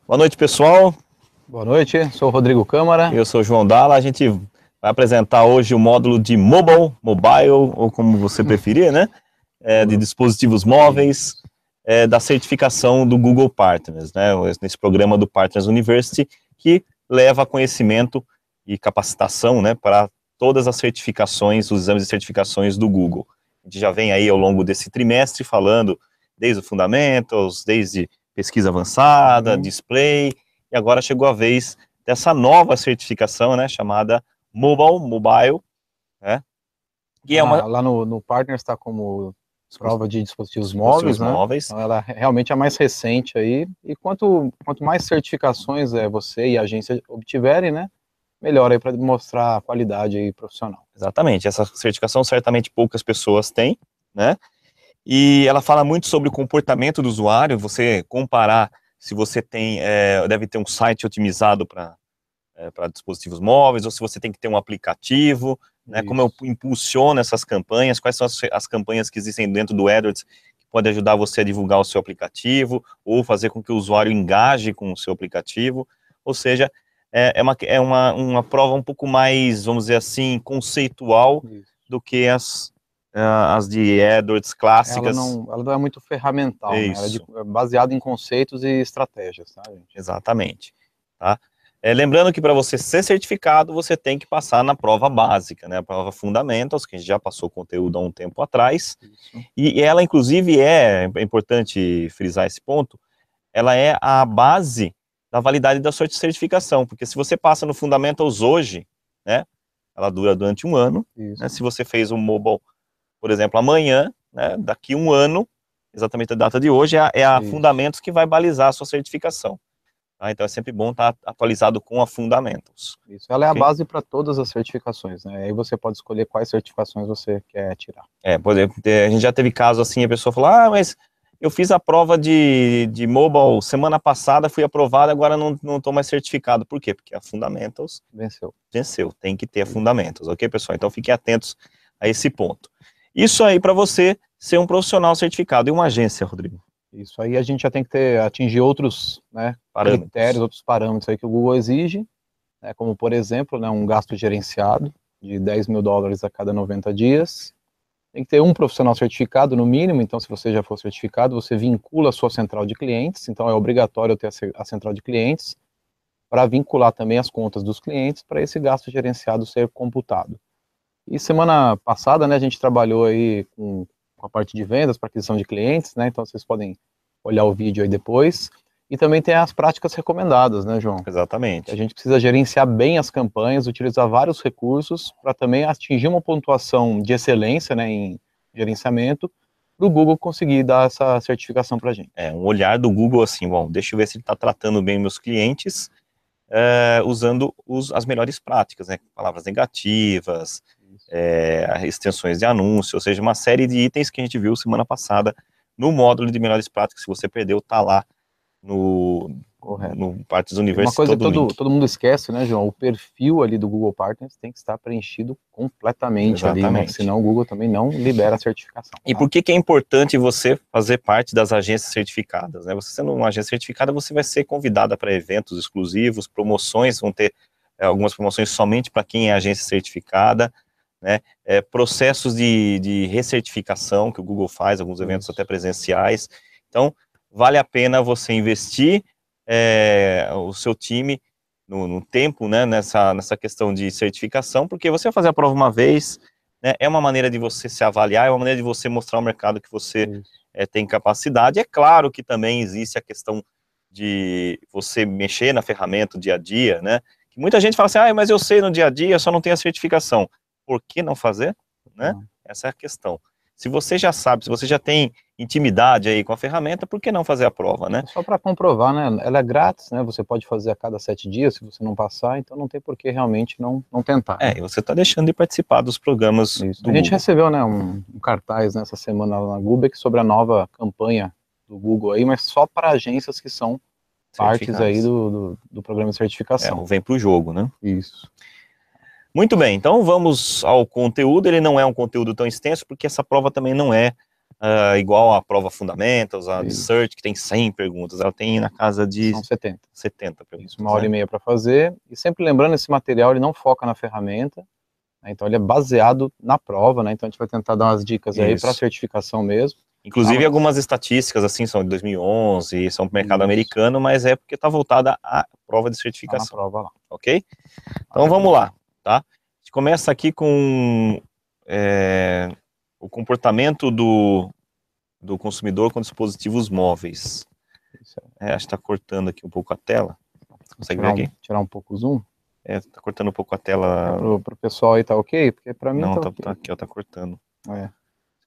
Boa noite, pessoal. Boa noite, sou o Rodrigo Câmara. Eu sou o João Dalla. A gente vai apresentar hoje o módulo de mobile, ou como você preferir, né? De dispositivos móveis, da certificação do Google Partners, né? Nesse programa do Partners University, que leva conhecimento e capacitação, né, para todas as certificações, os exames de certificações do Google. A gente já vem aí ao longo desse trimestre falando desde o Fundamentals, desde pesquisa avançada, display, e agora chegou a vez dessa nova certificação, né, chamada Mobile, né, que é uma... Lá no Partners está como prova de dispositivos móveis, né? móveis. Então ela realmente é a mais recente aí, e quanto mais certificações você e a agência obtiverem, né, melhor aí para mostrar a qualidade aí profissional. Exatamente, essa certificação certamente poucas pessoas têm, né, e ela fala muito sobre o comportamento do usuário, você comparar se você tem, deve ter um site otimizado para dispositivos móveis, ou se você tem que ter um aplicativo, né, como eu impulsiono essas campanhas, quais são as campanhas que existem dentro do AdWords que podem ajudar você a divulgar o seu aplicativo, ou fazer com que o usuário engaje com o seu aplicativo, ou seja, é uma prova um pouco mais, vamos dizer assim, conceitual do que as de AdWords clássicas. Ela não é muito ferramental, né? Ela Isso. baseada em conceitos e estratégias, tá, gente? Exatamente, tá? Lembrando que para você ser certificado, você tem que passar na prova básica, né? A prova Fundamentals, que a gente já passou conteúdo há um tempo atrás. E ela, inclusive, é importante frisar esse ponto, ela é a base da validade da sua certificação, porque se você passa no Fundamentals hoje, né? Ela dura durante um ano, né? Se você fez um mobile, por exemplo, amanhã, né? Daqui um ano, exatamente a data de hoje, é a Fundamentos que vai balizar a sua certificação. Então é sempre bom estar atualizado com a Fundamentals. Isso, ela é a base para todas as certificações, né? Aí você pode escolher quais certificações você quer tirar. Por exemplo, a gente já teve caso assim, a pessoa falou, mas eu fiz a prova de mobile semana passada, fui aprovado, agora não estou mais certificado. Por quê? Porque a Fundamentals venceu, tem que ter a Fundamentals, ok, pessoal? Então fiquem atentos a esse ponto. Isso aí para você ser um profissional certificado. E uma agência, Rodrigo? Isso aí a gente já tem que atingir outros, né, critérios, outros parâmetros aí que o Google exige, né, como por exemplo, né, um gasto gerenciado de $10 mil a cada 90 dias. Tem que ter um profissional certificado no mínimo, então se você já for certificado, você vincula a sua central de clientes, então é obrigatório ter a central de clientes para vincular também as contas dos clientes para esse gasto gerenciado ser computado. E semana passada, né, a gente trabalhou aí com a parte de vendas para aquisição de clientes, né, então vocês podem olhar o vídeo aí depois. E também tem as práticas recomendadas, né, João? Exatamente. A gente precisa gerenciar bem as campanhas, utilizar vários recursos para também atingir uma pontuação de excelência, né, em gerenciamento, para o Google conseguir dar essa certificação para a gente. Um olhar do Google assim, bom, deixa eu ver se ele está tratando bem meus clientes, usando as melhores práticas, né, palavras negativas, extensões de anúncio, ou seja, uma série de itens que a gente viu semana passada no módulo de melhores práticas. Se você perdeu, tá lá no Partners University. Uma coisa que todo mundo esquece, né, João? O perfil ali do Google Partners tem que estar preenchido completamente. Exatamente. Ali, né? Senão o Google também não libera a certificação. E por que é importante você fazer parte das agências certificadas, né? Você sendo uma agência certificada, você vai ser convidada para eventos exclusivos, promoções, vão ter algumas promoções somente para quem é agência certificada, né? Processos de recertificação que o Google faz, alguns eventos até presenciais. Então, vale a pena você investir o seu time no tempo, né, nessa questão de certificação, porque você vai fazer a prova uma vez, né, é uma maneira de você se avaliar, é uma maneira de você mostrar ao mercado que você tem capacidade. É claro que também existe a questão de você mexer na ferramenta dia a dia, né, que muita gente fala assim, mas eu sei no dia a dia, só não tenho a certificação. Por que não fazer? Né? Essa é a questão. Se você já sabe, se você já tem intimidade aí com a ferramenta, por que não fazer a prova, né? Só para comprovar, né? Ela é grátis, né? Você pode fazer a cada 7 dias, se você não passar, então não tem por que realmente não tentar. E você está deixando de participar dos programas do Google. A gente recebeu, né, um cartaz nessa semana lá na Google sobre a nova campanha do Google aí, mas só para agências que são partes aí do programa de certificação. Vem para o jogo, né? Isso. Muito bem, então vamos ao conteúdo. Ele não é um conteúdo tão extenso, porque essa prova também não é igual a prova Fundamentals, a Isso. Search, que tem 100 perguntas, ela tem na casa de... São 70. 70 perguntas. Isso, 1h30 para fazer. E sempre lembrando, esse material ele não foca na ferramenta, né? Então ele é baseado na prova, né? Então a gente vai tentar dar umas dicas aí para certificação mesmo. Inclusive algumas estatísticas assim são de 2011, são para o mercado americano, mas é porque está voltada à prova de certificação. Tá na prova lá. Ok? Então vamos lá, tá? A gente começa aqui com o comportamento do consumidor com dispositivos móveis. Acho que está cortando aqui um pouco a tela. Consegue ver aqui? Tirar um pouco o zoom? Tá cortando um pouco a tela. Pro pessoal aí tá ok? Porque para mim não, tá okay. Aqui, ó, tá cortando.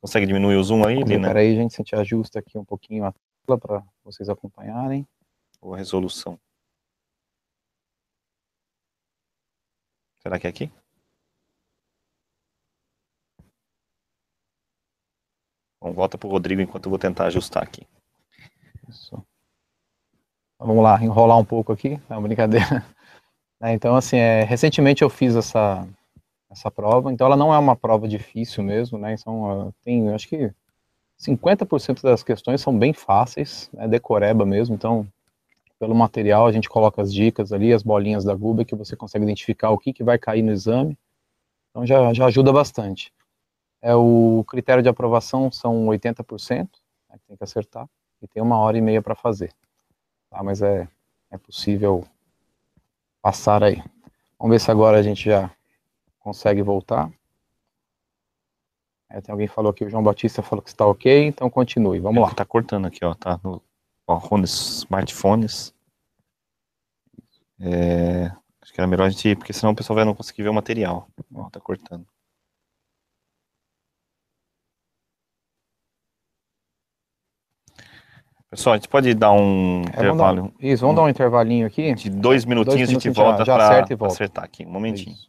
Consegue diminuir o zoom aí, Lina? Peraí, gente, a gente ajusta aqui um pouquinho a tela para vocês acompanharem. Ou a resolução. Será que é aqui? Bom, volta pro Rodrigo enquanto eu vou tentar ajustar aqui. Isso. Vamos lá, enrolar um pouco aqui, é uma brincadeira. Então, assim, recentemente eu fiz essa prova, então ela não é uma prova difícil mesmo, né? Então, tem, acho que 50% das questões são bem fáceis, né? Decoreba mesmo, então, pelo material a gente coloca as dicas ali, as bolinhas da Google, que você consegue identificar o que vai cair no exame, então já ajuda bastante. O critério de aprovação são 80%, né, que tem que acertar, e tem 1h30 para fazer, tá? Mas é possível passar aí. Vamos ver se agora a gente já consegue voltar. Tem alguém que falou aqui, o João Batista falou que está ok, então continue, vamos lá. Tá cortando aqui, ó, tá no smartphones. Acho que era melhor a gente ir, porque senão o pessoal vai não conseguir ver o material. Ó, tá cortando. Pessoal, a gente pode dar um intervalo? Vamos dar um intervalinho aqui. De 2 minutinhos a gente volta para acertar aqui. Um momentinho. Isso.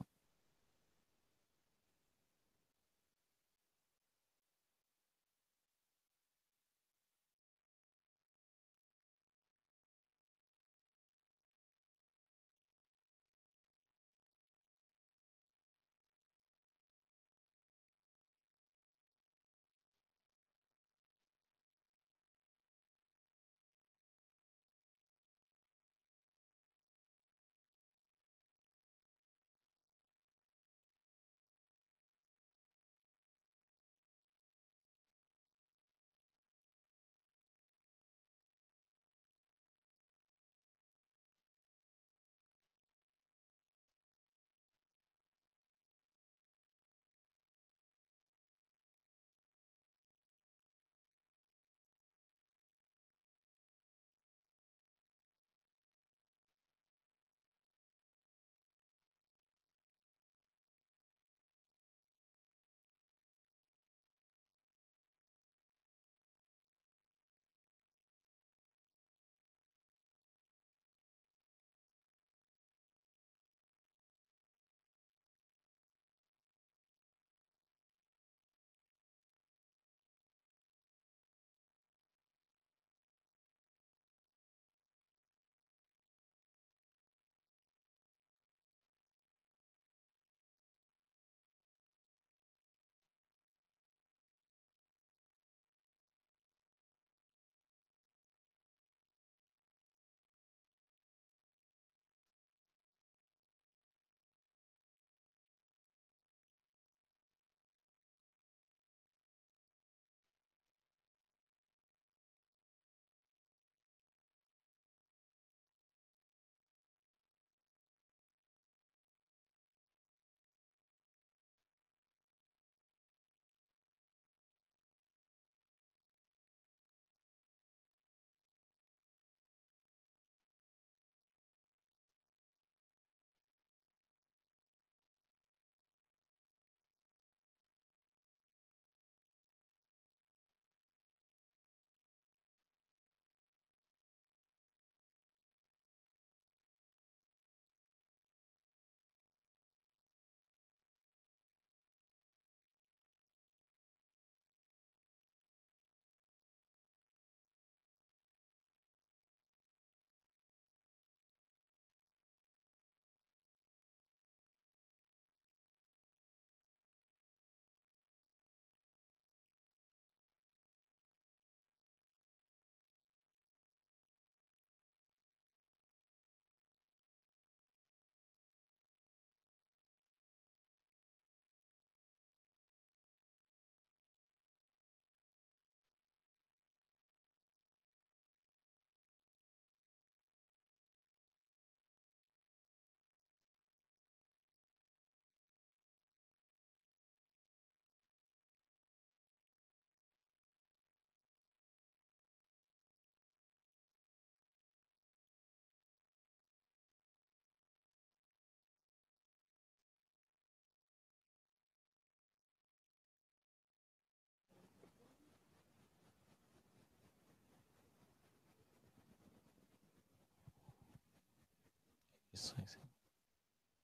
Isso.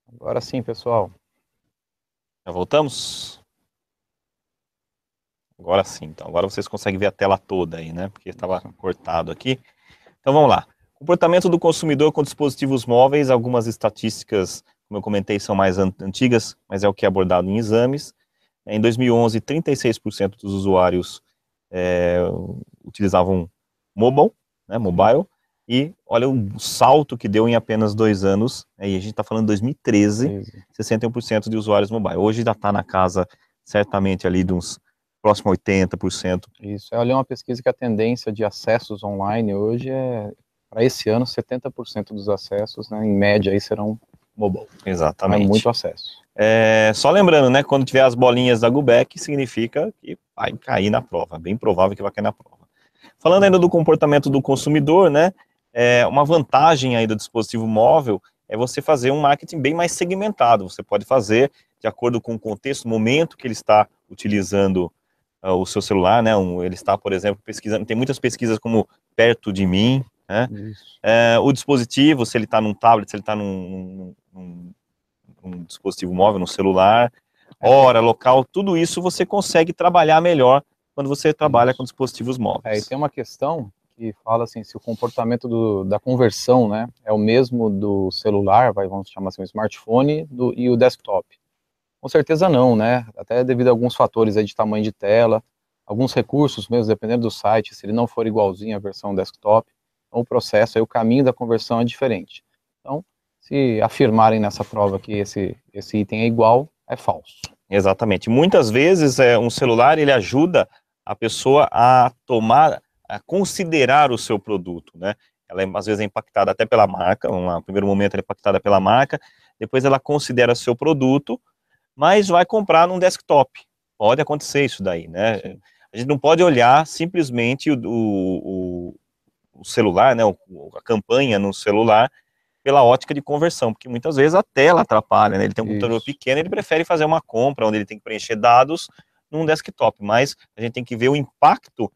Agora sim, pessoal. Já voltamos? Agora sim, então. Agora vocês conseguem ver a tela toda aí, né? Porque estava cortado aqui. Então vamos lá. Comportamento do consumidor com dispositivos móveis. Algumas estatísticas, como eu comentei, são mais antigas, mas é o que é abordado em exames. Em 2011, 36% dos usuários utilizavam mobile, e olha o salto que deu em apenas 2 anos, e a gente está falando de 2013, 61% de usuários mobile. Hoje ainda está na casa, certamente, ali de uns próximo a 80%. Isso, eu olhei uma pesquisa que a tendência de acessos online hoje para esse ano, 70% dos acessos, né, em média, aí serão mobile. Exatamente. É muito acesso. Só lembrando, né, quando tiver as bolinhas da Gubec, significa que vai cair na prova, bem provável que vai cair na prova. Falando ainda do comportamento do consumidor, né, uma vantagem aí do dispositivo móvel é você fazer um marketing bem mais segmentado. Você pode fazer de acordo com o contexto, o momento que ele está utilizando o seu celular, né, ele está, por exemplo, pesquisando, tem muitas pesquisas como perto de mim, né, o dispositivo, se ele está num tablet, se ele está num dispositivo móvel, no celular, hora, local, tudo isso você consegue trabalhar melhor quando você trabalha com dispositivos móveis. E tem uma questão que fala assim, se o comportamento da conversão, né, é o mesmo do celular, vamos chamar assim, o smartphone e o desktop. Com certeza não, né, até devido a alguns fatores aí de tamanho de tela, alguns recursos mesmo, dependendo do site, se ele não for igualzinho à versão desktop, então o processo, aí, o caminho da conversão é diferente. Então, se afirmarem nessa prova que esse item é igual, é falso. Exatamente. Muitas vezes um celular ele ajuda a pessoa a considerar o seu produto, né? Ela às vezes é impactada até pela marca, no primeiro momento ela é impactada pela marca, depois ela considera seu produto, mas vai comprar num desktop. Pode acontecer isso daí, né? Sim. A gente não pode olhar simplesmente o celular, né? A campanha no celular pela ótica de conversão, porque muitas vezes a tela atrapalha, né? Ele tem um computador pequeno, ele prefere fazer uma compra onde ele tem que preencher dados num desktop, mas a gente tem que ver o impacto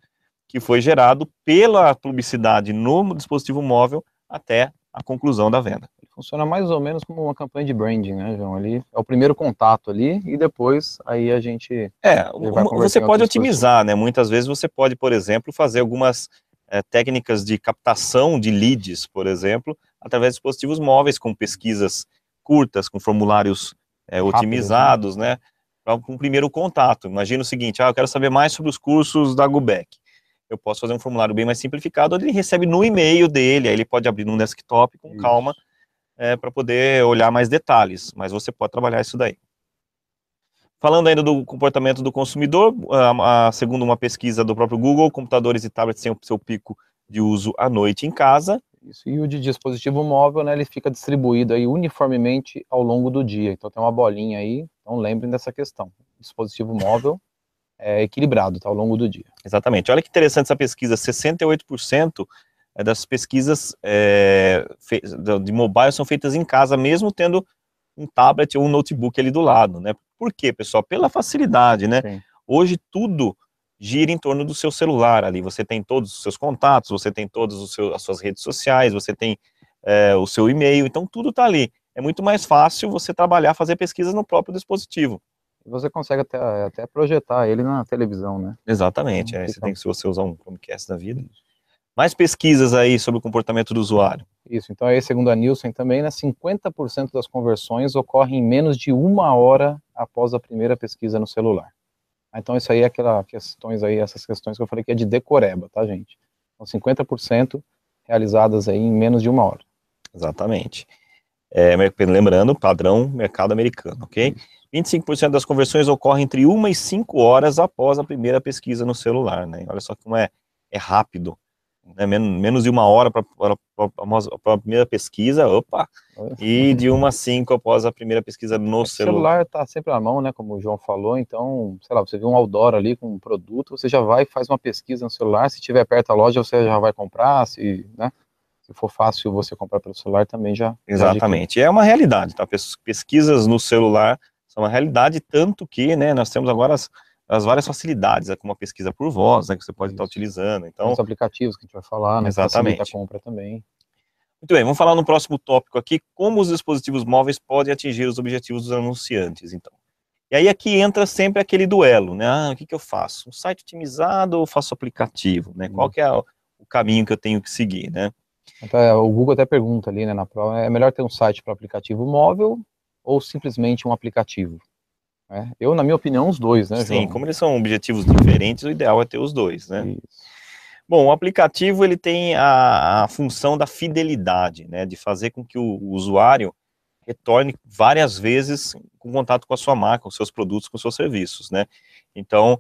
que foi gerado pela publicidade no dispositivo móvel até a conclusão da venda. Funciona mais ou menos como uma campanha de branding, né, João? Ali é o primeiro contato ali e depois aí a gente você pode otimizar, né? Muitas vezes você pode, por exemplo, fazer algumas técnicas de captação de leads, por exemplo, através de dispositivos móveis, com pesquisas curtas, com formulários otimizados, né? Para um primeiro contato. Imagina o seguinte, eu quero saber mais sobre os cursos da Gubec. Eu posso fazer um formulário bem mais simplificado, onde ele recebe no e-mail dele, aí ele pode abrir num desktop com calma, para poder olhar mais detalhes, mas você pode trabalhar isso daí. Falando ainda do comportamento do consumidor, segundo uma pesquisa do próprio Google, computadores e tablets têm o seu pico de uso à noite em casa. Isso, e o de dispositivo móvel, né, ele fica distribuído aí uniformemente ao longo do dia, então tem uma bolinha aí, então lembrem dessa questão. O dispositivo móvel é equilibrado, tá, ao longo do dia. Exatamente. Olha que interessante essa pesquisa, 68% das pesquisas de mobile são feitas em casa, mesmo tendo um tablet ou um notebook ali do lado, né? Por quê, pessoal? Pela facilidade, né? Sim. Hoje tudo gira em torno do seu celular ali, você tem todos os seus contatos, você tem todas as suas redes sociais, você tem o seu e-mail, então tudo está ali. É muito mais fácil você trabalhar, fazer pesquisas no próprio dispositivo. Você consegue até projetar ele na televisão, né? Exatamente, se você usar um Chromecast da vida. Mais pesquisas aí sobre o comportamento do usuário. Isso, então aí, segundo a Nielsen também, né, 50% das conversões ocorrem em menos de 1 hora após a primeira pesquisa no celular. Então isso aí é essas questões que eu falei que é de decoreba, tá, gente? Então 50% realizadas aí em menos de 1 hora. Exatamente. Lembrando, padrão mercado americano, ok? 25% das conversões ocorrem entre 1 e 5 horas após a primeira pesquisa no celular, né? Olha só como é rápido. Né, menos de 1 hora para a primeira pesquisa, e de 1 a 5 após a primeira pesquisa no celular. O celular está sempre à mão, né, como o João falou, então, sei lá, você vê um outdoor ali com um produto, você já vai e faz uma pesquisa no celular, se tiver perto da loja você já vai comprar, se for fácil você comprar pelo celular também já. Exatamente, é uma realidade, tá? Pesquisas no celular são uma realidade, tanto que, né, nós temos agora as várias facilidades, como a pesquisa por voz, né, que você pode estar utilizando. Então, os aplicativos que a gente vai falar, né, exatamente. Facilita a compra também. Muito bem, vamos falar no próximo tópico aqui, como os dispositivos móveis podem atingir os objetivos dos anunciantes, então. E aí aqui entra sempre aquele duelo, né? Ah, o que eu faço? Um site otimizado ou faço aplicativo, né? Qual que é o caminho que eu tenho que seguir, né? Então, o Google até pergunta ali, né, na prova, é melhor ter um site para aplicativo móvel ou simplesmente um aplicativo? Eu, na minha opinião, os dois, né, João? Sim, como eles são objetivos diferentes, o ideal é ter os dois, né? Isso. Bom, o aplicativo ele tem a função da fidelidade, né? De fazer com que o usuário retorne várias vezes com contato com a sua marca, com seus produtos, com seus serviços, né? Então,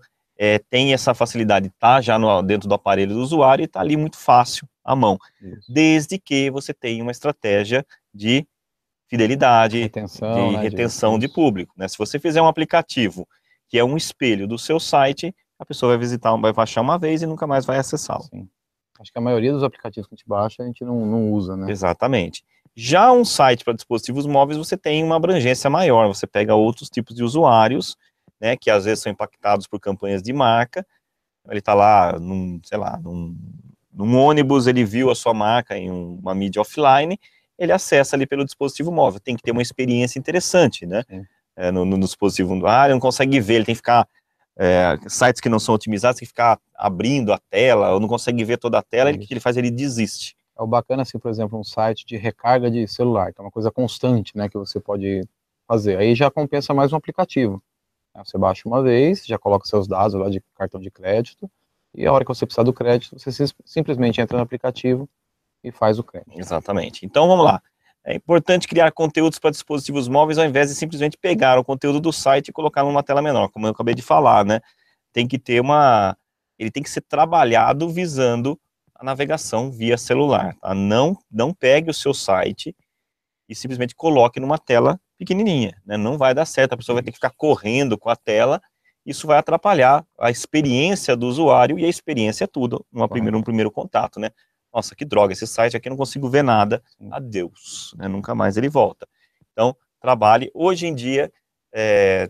tem essa facilidade, tá já dentro do aparelho do usuário e tá ali muito fácil à mão, desde que você tenha uma estratégia de fidelidade, retenção, de retenção de público, né? Se você fizer um aplicativo que é um espelho do seu site, a pessoa vai visitar, vai baixar uma vez e nunca mais vai acessá-lo. Sim. Acho que a maioria dos aplicativos que a gente baixa, a gente não usa, né? Exatamente. Já um site para dispositivos móveis, você tem uma abrangência maior, você pega outros tipos de usuários, né, que às vezes são impactados por campanhas de marca, ele está lá, num ônibus, ele viu a sua marca em uma mídia offline, ele acessa ali pelo dispositivo móvel, tem que ter uma experiência interessante, né, no dispositivo, ele não consegue ver, ele tem que ficar, sites que não são otimizados, tem que ficar abrindo a tela, ou não consegue ver toda a tela, o que ele faz? Ele desiste. É o bacana, assim, por exemplo, um site de recarga de celular, que é uma coisa constante, né, que você pode fazer. Aí já compensa mais um aplicativo. Você baixa uma vez, já coloca seus dados lá de cartão de crédito, e a hora que você precisar do crédito, você simplesmente entra no aplicativo e faz o crédito. Exatamente. Então, vamos lá. É importante criar conteúdos para dispositivos móveis ao invés de simplesmente pegar o conteúdo do site e colocar numa tela menor, como eu acabei de falar, né? Tem que ter ele tem que ser trabalhado visando a navegação via celular, tá? Não pegue o seu site e simplesmente coloque numa tela pequenininha, né? Não vai dar certo, a pessoa vai ter que ficar correndo com a tela, isso vai atrapalhar a experiência do usuário, e a experiência é tudo, um primeiro contato, né? Nossa, que droga, esse site aqui eu não consigo ver nada, adeus, né? Nunca mais ele volta. Então, trabalhe. Hoje em dia,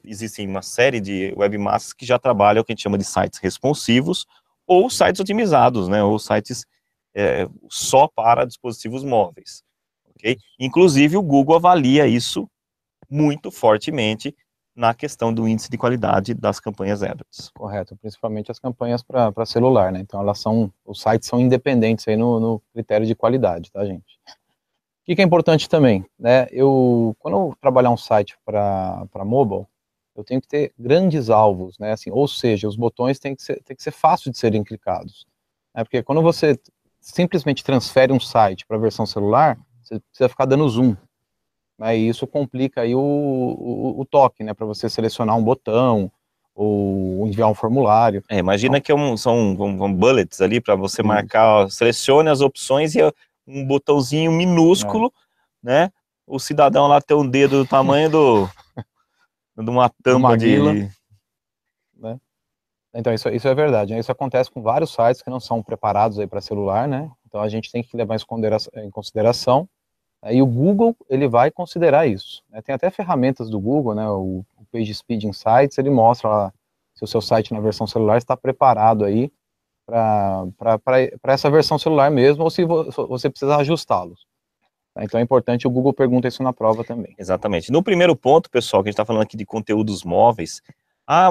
existem uma série de webmasters que já trabalham o que a gente chama de sites responsivos, ou sites otimizados, né? Ou sites só para dispositivos móveis. Okay? Inclusive, o Google avalia isso muito fortemente na questão do índice de qualidade das campanhas AdWords. Correto, principalmente as campanhas para celular, né? Então, os sites são independentes aí no critério de qualidade, tá, gente? O que é importante também, né? Quando eu trabalhar um site para mobile, eu tenho que ter grandes alvos, né? Assim, ou seja, os botões têm que ser fáceis de serem clicados. Né? Porque quando você simplesmente transfere um site para a versão celular, você precisa ficar dando zoom. Né, e isso complica aí o toque, né, para você selecionar um botão ou enviar um formulário. Imagina que são bullets ali para você marcar, selecione as opções e um botãozinho minúsculo, né? O cidadão lá tem um dedo do tamanho de uma tampa de... Né? Então isso é verdade, né? Isso acontece com vários sites que não são preparados aí para celular, né? Então a gente tem que levar em consideração. E o Google, ele vai considerar isso. Tem até ferramentas do Google, né, o PageSpeed Insights, ele mostra lá se o seu site na versão celular está preparado aí para essa versão celular mesmo, ou se você precisa ajustá-los. Então é importante, o Google pergunta isso na prova também. Exatamente. No primeiro ponto, pessoal, que a gente está falando aqui de conteúdos móveis,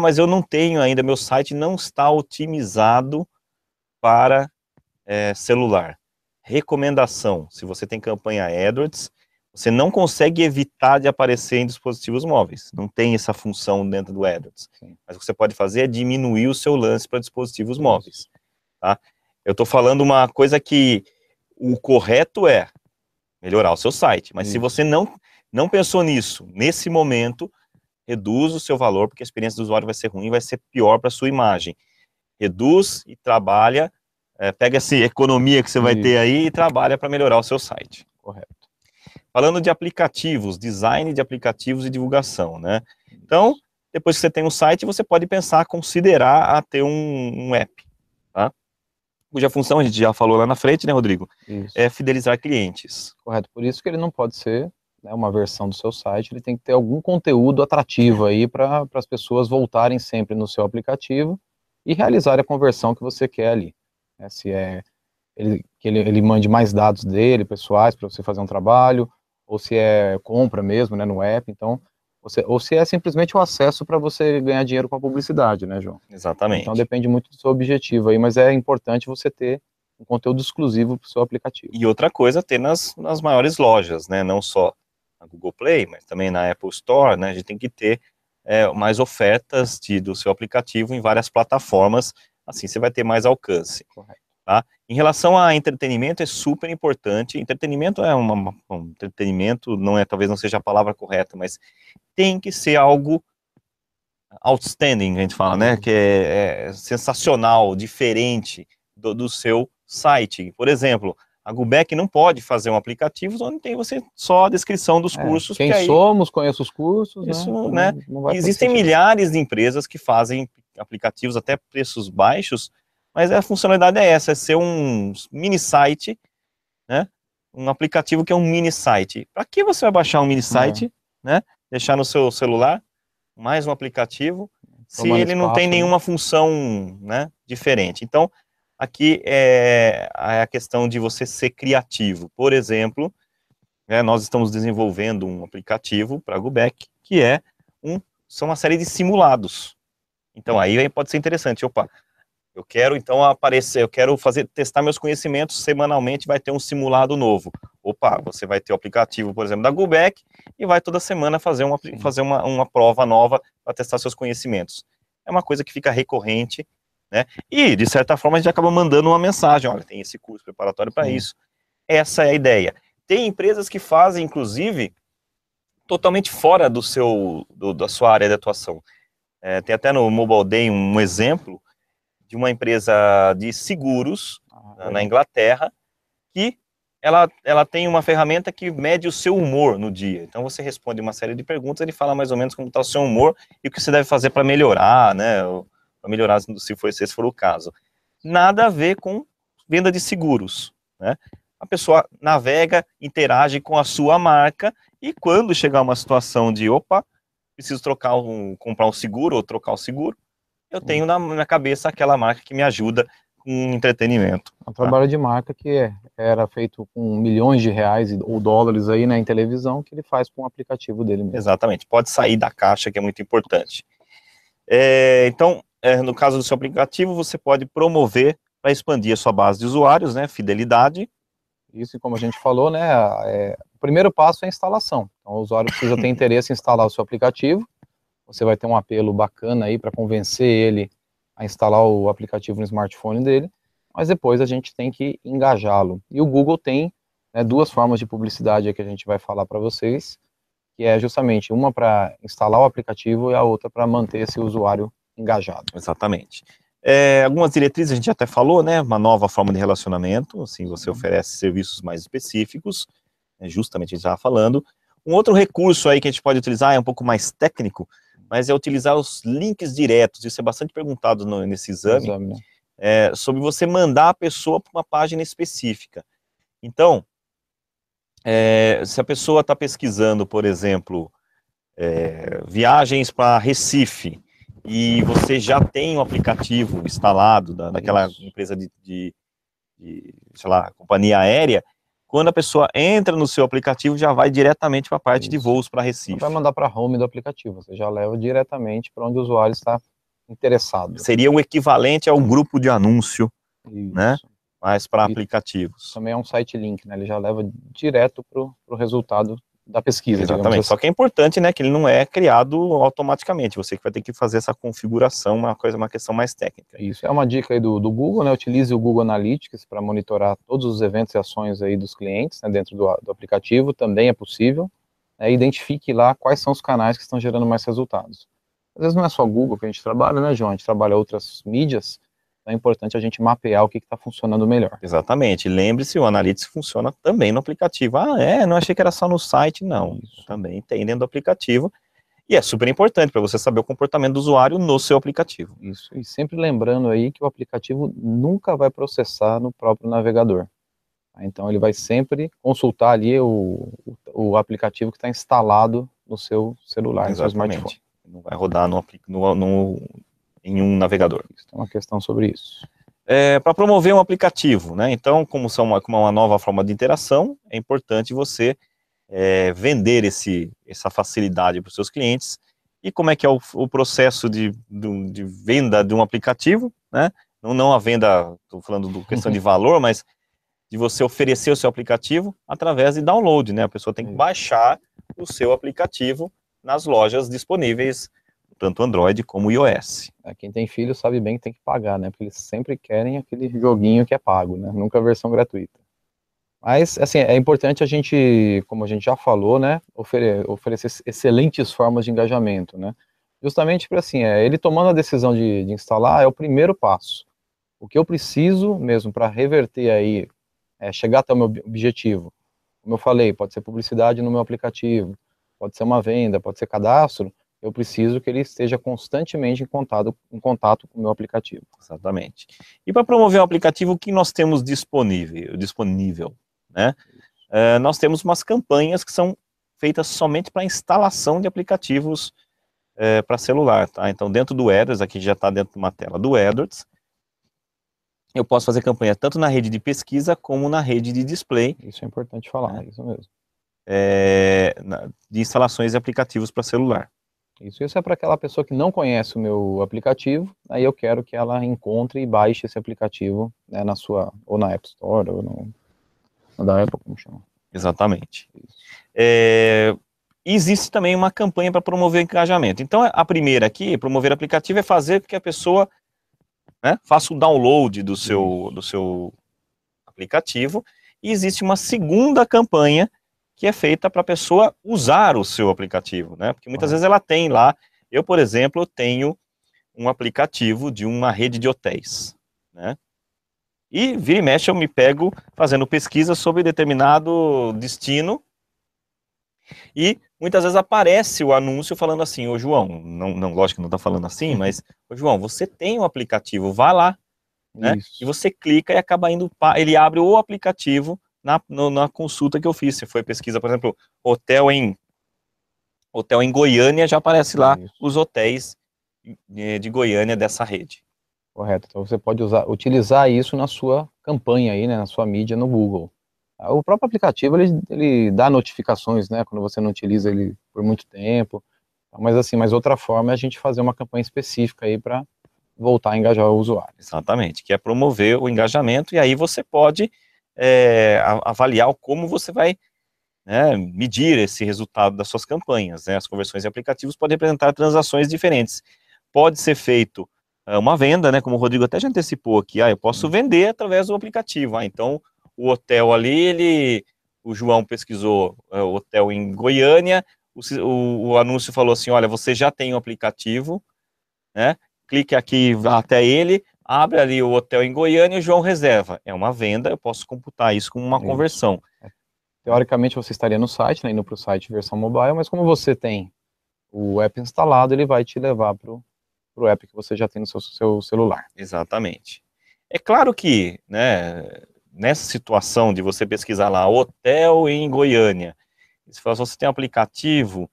mas eu não tenho ainda, meu site não está otimizado para celular. Recomendação, se você tem campanha AdWords, você não consegue evitar de aparecer em dispositivos móveis, não tem essa função dentro do AdWords. Sim. Mas o que você pode fazer é diminuir o seu lance para dispositivos móveis. Tá? Eu estou falando uma coisa que o correto é melhorar o seu site, mas se você não pensou nisso, nesse momento, reduz o seu valor, porque a experiência do usuário vai ser ruim, vai ser pior para a sua imagem. Reduz e trabalha, pega essa economia que você vai ter aí e trabalha para melhorar o seu site. Correto. Falando de aplicativos, design de aplicativos e divulgação, né? Então, depois que você tem um site, você pode considerar a ter um app, tá? Cuja função a gente já falou lá na frente, né, Rodrigo? Isso. É fidelizar clientes. Correto, por isso que ele não pode ser, né, uma versão do seu site, ele tem que ter algum conteúdo atrativo aí para as pessoas voltarem sempre no seu aplicativo e realizar a conversão que você quer ali. Se é que ele mande mais dados dele, pessoais, para você fazer um trabalho, ou se é compra mesmo, né, no app, então, ou se é simplesmente o acesso para você ganhar dinheiro com a publicidade, né, João? Exatamente. Então depende muito do seu objetivo aí, mas é importante você ter um conteúdo exclusivo para o seu aplicativo. E outra coisa, ter nas maiores lojas, né, não só na Google Play, mas também na Apple Store, né, a gente tem que ter mais ofertas do seu aplicativo em várias plataformas, assim você vai ter mais alcance. Correto. Tá? Em relação a entretenimento, é super importante. Entretenimento é um entretenimento, talvez não seja a palavra correta, mas tem que ser algo outstanding, a gente fala, né? Que é sensacional, diferente do seu site. Por exemplo, a Gubec não pode fazer um aplicativo onde tem só a descrição dos cursos. Quem somos, conhece os cursos, isso, né? Não vai existem milhares de empresas que fazem aplicativos até preços baixos, mas a funcionalidade é essa, é ser um mini site, né? Um aplicativo que é um mini site. Para que você vai baixar um mini site, né? Deixar no seu celular, mais um aplicativo, se ele não tem nenhuma função, né, diferente. Então, aqui é a questão de você ser criativo. Por exemplo, nós estamos desenvolvendo um aplicativo para a Gubec, que são uma série de simulados. Então, aí pode ser interessante. Opa, eu quero então testar meus conhecimentos semanalmente, vai ter um simulado novo. Opa, você vai ter o aplicativo, por exemplo, da Gubec, e vai toda semana fazer uma prova nova para testar seus conhecimentos. É uma coisa que fica recorrente, né? E, de certa forma, a gente acaba mandando uma mensagem, olha, tem esse curso preparatório para isso. Essa é a ideia. Tem empresas que fazem, inclusive, totalmente fora da sua área de atuação. Tem até no Mobile Day um exemplo de uma empresa de seguros na Inglaterra, que ela tem uma ferramenta que mede o seu humor no dia. Então você responde uma série de perguntas, ele fala mais ou menos como está o seu humor e o que você deve fazer para melhorar, né? Para melhorar se esse for o caso. Nada a ver com venda de seguros, né? A pessoa navega, interage com a sua marca e quando chegar uma situação de, opa, preciso comprar um seguro ou trocar o seguro, eu tenho na minha cabeça aquela marca que me ajuda com entretenimento. É um trabalho de marca que era feito com milhões de reais ou dólares aí, né, em televisão, que ele faz com o aplicativo dele mesmo. Exatamente, pode sair da caixa, que é muito importante. Então, no caso do seu aplicativo, você pode promover para expandir a sua base de usuários, né, fidelidade. Isso, como a gente falou, né, o primeiro passo é a instalação. Então, o usuário precisa ter interesse em instalar o seu aplicativo. Você vai ter um apelo bacana aí para convencer ele a instalar o aplicativo no smartphone dele, mas depois a gente tem que engajá-lo. E o Google tem, né, duas formas de publicidade que a gente vai falar para vocês, que é justamente uma para instalar o aplicativo e a outra para manter esse usuário engajado. Exatamente. Algumas diretrizes a gente até falou, né? Uma nova forma de relacionamento, assim, você oferece serviços mais específicos, né, justamente a gente estava falando. Um outro recurso aí que a gente pode utilizar é um pouco mais técnico, mas é utilizar os links diretos. Isso é bastante perguntado nesse exame, né? Sobre você mandar a pessoa para uma página específica. Então, se a pessoa está pesquisando, por exemplo, viagens para Recife, e você já tem um aplicativo instalado daquela empresa de sei lá, companhia aérea, quando a pessoa entra no seu aplicativo, já vai diretamente para a parte de voos para Recife. Não vai mandar para a home do aplicativo, você já leva diretamente para onde o usuário está interessado. Seria o equivalente a um grupo de anúncio, né? Mas para aplicativos. Também é um site link, né? Ele já leva direto para o resultado da pesquisa. Exatamente, assim. Só que é importante, né, que ele não é criado automaticamente, você que vai ter que fazer essa configuração, uma questão mais técnica. Isso, é uma dica aí do Google, né, utilize o Google Analytics para monitorar todos os eventos e ações aí dos clientes, né, dentro do aplicativo, também é possível, identifique lá quais são os canais que estão gerando mais resultados. Às vezes não é só Google que a gente trabalha, né, João, a gente trabalha outras mídias, então é importante a gente mapear o que está funcionando melhor. Exatamente, lembre-se, o Analytics funciona também no aplicativo. Não achei que era só no site, não. Isso. Também tem dentro do aplicativo. E é super importante para você saber o comportamento do usuário no seu aplicativo. Isso, e sempre lembrando aí que o aplicativo nunca vai processar no próprio navegador. Então ele vai sempre consultar ali o aplicativo que está instalado no seu celular, no seu smartphone. Não vai rodar em um navegador. Isso, é uma questão sobre isso. para promover um aplicativo, né? Então, como é uma nova forma de interação, é importante você vender essa facilidade para os seus clientes. E como é que é o processo de venda de um aplicativo, né? Não a venda, estou falando de questão de valor, mas de você oferecer o seu aplicativo através de download, né? A pessoa tem que baixar o seu aplicativo nas lojas disponíveis, tanto Android como iOS. Quem tem filho sabe bem que tem que pagar, né? Porque eles sempre querem aquele joguinho que é pago, né? Nunca a versão gratuita. Mas, assim, é importante a gente, como a gente já falou, né? Oferecer excelentes formas de engajamento, né? Justamente para, assim, ele tomando a decisão de instalar é o primeiro passo. O que eu preciso mesmo para reverter aí, chegar até o meu objetivo. Como eu falei, pode ser publicidade no meu aplicativo, pode ser uma venda, pode ser cadastro. Eu preciso que ele esteja constantemente em contato com o meu aplicativo. Exatamente. E para promover o aplicativo, o que nós temos disponível, né? Nós temos umas campanhas que são feitas somente para instalação de aplicativos para celular, tá? Então, dentro do AdWords, aqui já está dentro de uma tela do AdWords, eu posso fazer campanha tanto na rede de pesquisa como na rede de display. Isso é importante falar, isso mesmo. De instalações de aplicativos para celular. Isso é para aquela pessoa que não conhece o meu aplicativo, aí eu quero que ela encontre e baixe esse aplicativo, né, ou na App Store, ou da Apple, como chama. Exatamente. Existe também uma campanha para promover o engajamento. Então, a primeira aqui, promover aplicativo, é fazer com que a pessoa, né, faça o download do seu aplicativo, e existe uma segunda campanha que é feita para a pessoa usar o seu aplicativo, né? Porque muitas vezes ela tem lá, eu, por exemplo, tenho um aplicativo de uma rede de hotéis, né? E vira e mexe eu me pego fazendo pesquisa sobre determinado destino, e muitas vezes aparece o anúncio falando assim: ô João, lógico que não está falando assim, mas, ô João, você tem um aplicativo, vá lá, né? E você clica e acaba indo, ele abre o aplicativo na consulta que eu fiz. Se foi pesquisa, por exemplo, hotel em Goiânia, já aparece lá os hotéis de Goiânia dessa rede. Correto. Então você pode utilizar isso na sua campanha aí, né, na sua mídia no Google. O próprio aplicativo, ele dá notificações, né, quando você não utiliza ele por muito tempo. Mas outra forma é a gente fazer uma campanha específica aí para voltar a engajar o usuário. Exatamente, que é promover o engajamento, e aí você pode avaliar como você vai, né, medir esse resultado das suas campanhas, né? As conversões de aplicativos podem representar transações diferentes. Pode ser feito uma venda, né, como o Rodrigo até já antecipou aqui, eu posso vender através do aplicativo, então o hotel ali, o João pesquisou o hotel em Goiânia, o anúncio falou assim: olha, você já tem um aplicativo, né? Clique aqui até ele, abre ali o hotel em Goiânia e o João reserva. É uma venda, eu posso computar isso como uma conversão. Teoricamente você estaria no site, né, indo para o site versão mobile, mas como você tem o app instalado, ele vai te levar para o app que você já tem no seu celular. Exatamente. É claro que, né, nessa situação de você pesquisar lá, hotel em Goiânia, se você tem um aplicativo,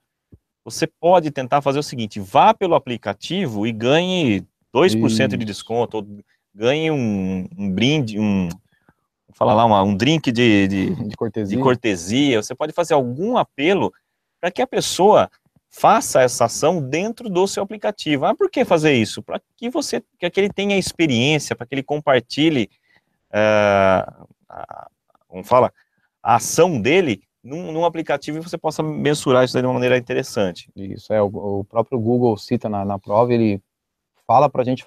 você pode tentar fazer o seguinte: vá pelo aplicativo e ganhe 2% de desconto, ou ganhe um brinde, fala lá, um drink de cortesia. Você pode fazer algum apelo para que a pessoa faça essa ação dentro do seu aplicativo. Por que fazer isso? Para que ele tenha experiência, para que ele compartilhe a ação dele num aplicativo, e você possa mensurar isso de uma maneira interessante. Isso, o próprio Google cita na prova, ele fala para a gente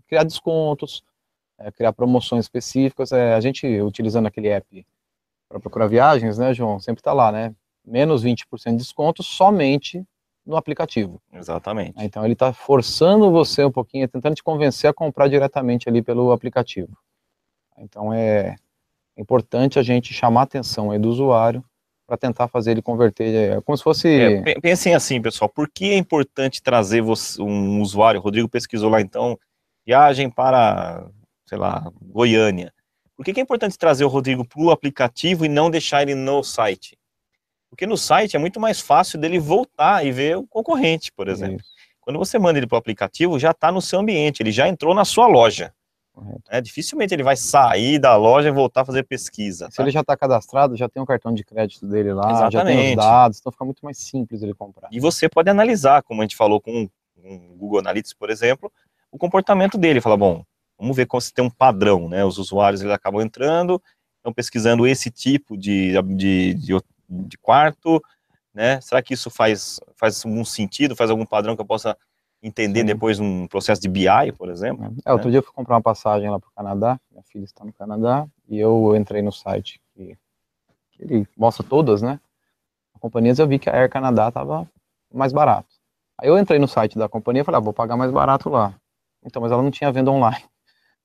criar descontos, criar promoções específicas. A gente, utilizando aquele app para procurar viagens, né, João, sempre está lá, né, menos 20% de desconto somente no aplicativo. Exatamente. Então ele está forçando você um pouquinho, tentando te convencer a comprar diretamente ali pelo aplicativo. Então é importante a gente chamar a atenção aí do usuário para tentar fazer ele converter, como se fosse... Pensem assim, pessoal, por que é importante trazer um usuário? O Rodrigo pesquisou lá, então, viagem para, sei lá, Goiânia. Por que é importante trazer o Rodrigo para o aplicativo e não deixar ele no site? Porque no site é muito mais fácil dele voltar e ver o concorrente, por exemplo. Quando você manda ele para o aplicativo, já está no seu ambiente, ele já entrou na sua loja. Dificilmente ele vai sair da loja e voltar a fazer pesquisa. Se ele já está cadastrado, já tem o cartão de crédito dele lá, Exatamente. Já tem os dados, então fica muito mais simples ele comprar. E você pode analisar, como a gente falou com o Google Analytics, por exemplo, o comportamento dele. Fala, bom, vamos ver se tem um padrão, né? Os usuários eles acabam entrando, estão pesquisando esse tipo de quarto, né? Será que isso faz algum sentido, faz algum padrão que eu possa entender depois num processo de BI, por exemplo? Outro dia eu fui comprar uma passagem lá para o Canadá, minha filha está no Canadá, e eu entrei no site que ele mostra todas, né? Companhias, eu vi que a Air Canada estava mais barato. Aí eu entrei no site da companhia e falei, vou pagar mais barato lá. Então, mas ela não tinha venda online.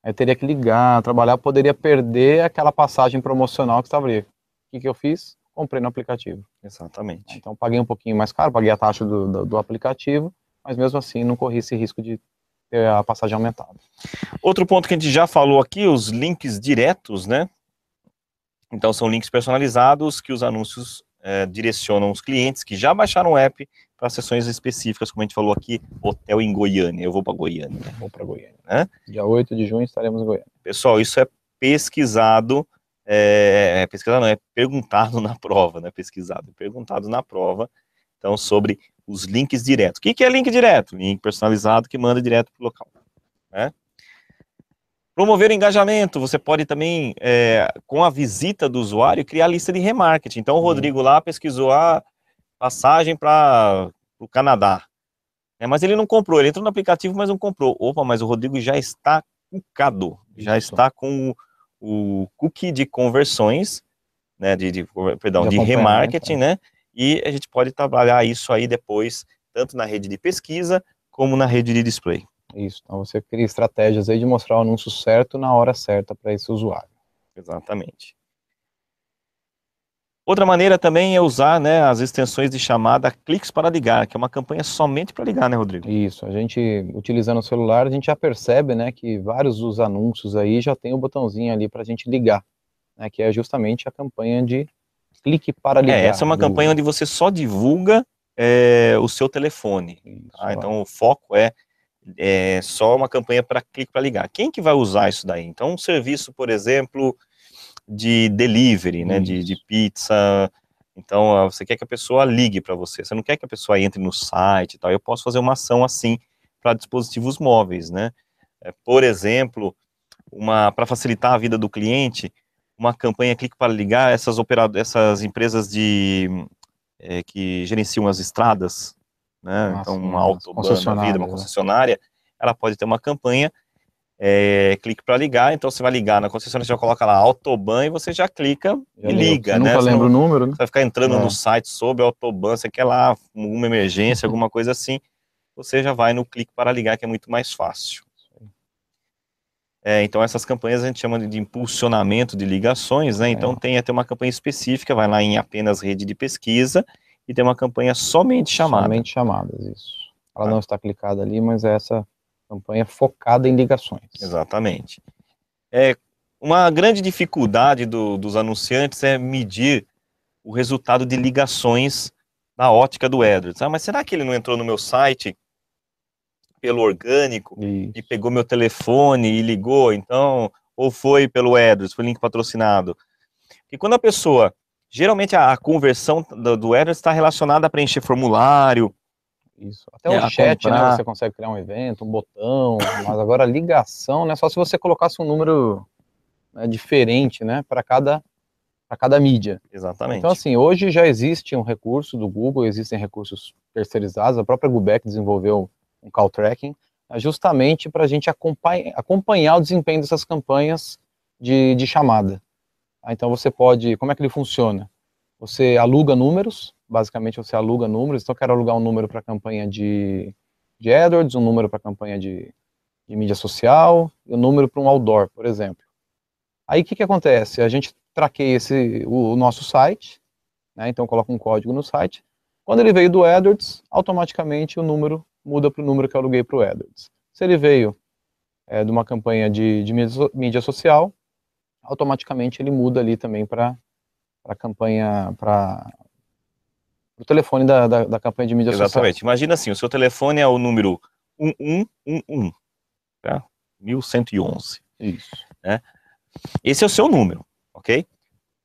Aí eu teria que ligar, trabalhar, poderia perder aquela passagem promocional que estava ali. O que eu fiz? Comprei no aplicativo. Exatamente. Então paguei um pouquinho mais caro, paguei a taxa do aplicativo, mas mesmo assim não corri esse risco de ter a passagem aumentada. Outro ponto que a gente já falou aqui, os links diretos, né? Então são links personalizados que os anúncios direcionam os clientes que já baixaram o app para sessões específicas, como a gente falou aqui, hotel em Goiânia. Eu vou para Goiânia. Vou para Goiânia. Né? Dia 8 de junho estaremos em Goiânia. Pessoal, isso é pesquisado, pesquisado não, é perguntado na prova, né? Pesquisado, perguntado na prova, então, sobre os links diretos. O que é link direto? Link personalizado que manda direto para o local, né? Promover o engajamento, você pode também, com a visita do usuário, criar lista de remarketing. Então, o Rodrigo lá pesquisou a passagem para o Canadá. Mas ele não comprou, ele entrou no aplicativo, mas não comprou. Opa, mas o Rodrigo já está cucado, já está com o cookie de conversões, né, de remarketing, né? E a gente pode trabalhar isso aí depois, tanto na rede de pesquisa, como na rede de display. Isso, então você cria estratégias aí de mostrar o anúncio certo na hora certa para esse usuário. Exatamente. Outra maneira também é usar, né, as extensões de chamada cliques para ligar, que é uma campanha somente para ligar, né, Rodrigo? Isso, a gente, utilizando o celular, a gente já percebe, né, que vários dos anúncios aí já tem o botãozinho ali para a gente ligar, né, que é justamente a campanha de clique para ligar. Essa é uma campanha onde você só divulga o seu telefone. Tá? Então o foco é só uma campanha para clique para ligar. Quem que vai usar isso daí? Então um serviço, por exemplo, de delivery, né, de pizza. Então você quer que a pessoa ligue para você, você não quer que a pessoa entre no site e tal. Eu posso fazer uma ação assim para dispositivos móveis, né? Por exemplo, para facilitar a vida do cliente, uma campanha clique para ligar, essas empresas que gerenciam as estradas, né? Então uma Autobahn da vida, uma concessionária, ela pode ter uma campanha clique para ligar. Então você vai ligar na concessionária, você já coloca lá Autobahn e você já clica e liga, você né? Nunca lembra o número, né? Você vai ficar entrando no site sobre a Autobahn, você quer lá uma emergência, alguma coisa assim, você já vai no clique para ligar, que é muito mais fácil. Então essas campanhas a gente chama de impulsionamento de ligações, né? Então tem até uma campanha específica, vai lá em apenas rede de pesquisa e tem uma campanha somente chamada. Somente chamadas, isso. Ela não está clicada ali, mas é essa campanha focada em ligações. Exatamente. Uma grande dificuldade dos anunciantes é medir o resultado de ligações na ótica do AdWords. Mas será que ele não entrou no meu site pelo orgânico e pegou meu telefone e ligou, então, ou foi pelo AdWords, foi link patrocinado? Porque quando a pessoa, geralmente a conversão do AdWords está relacionada a preencher formulário. Isso, até o chat, né, você consegue criar um evento, um botão, mas agora a ligação, né, só se você colocasse um número, né, diferente, né, para cada mídia. Exatamente. Então, assim, hoje já existe um recurso do Google, existem recursos terceirizados, a própria Gubec desenvolveu um call tracking, justamente para a gente acompanhar o desempenho dessas campanhas de chamada. Então você pode, como é que ele funciona? Você aluga números, basicamente você aluga números, então eu quero alugar um número para a campanha de AdWords, um número para a campanha de mídia social, e um número para um outdoor, por exemplo. Aí o que acontece? A gente traqueia o nosso site, né, então coloca um código no site, quando ele veio do AdWords, automaticamente o número muda para o número que eu aluguei para o AdWords. Se ele veio de uma campanha de mídia social, automaticamente ele muda ali também para a campanha, para o telefone da campanha de mídia social. Exatamente. Imagina assim, o seu telefone é o número 1111, tá? 1111. Isso. Né? Esse é o seu número, ok?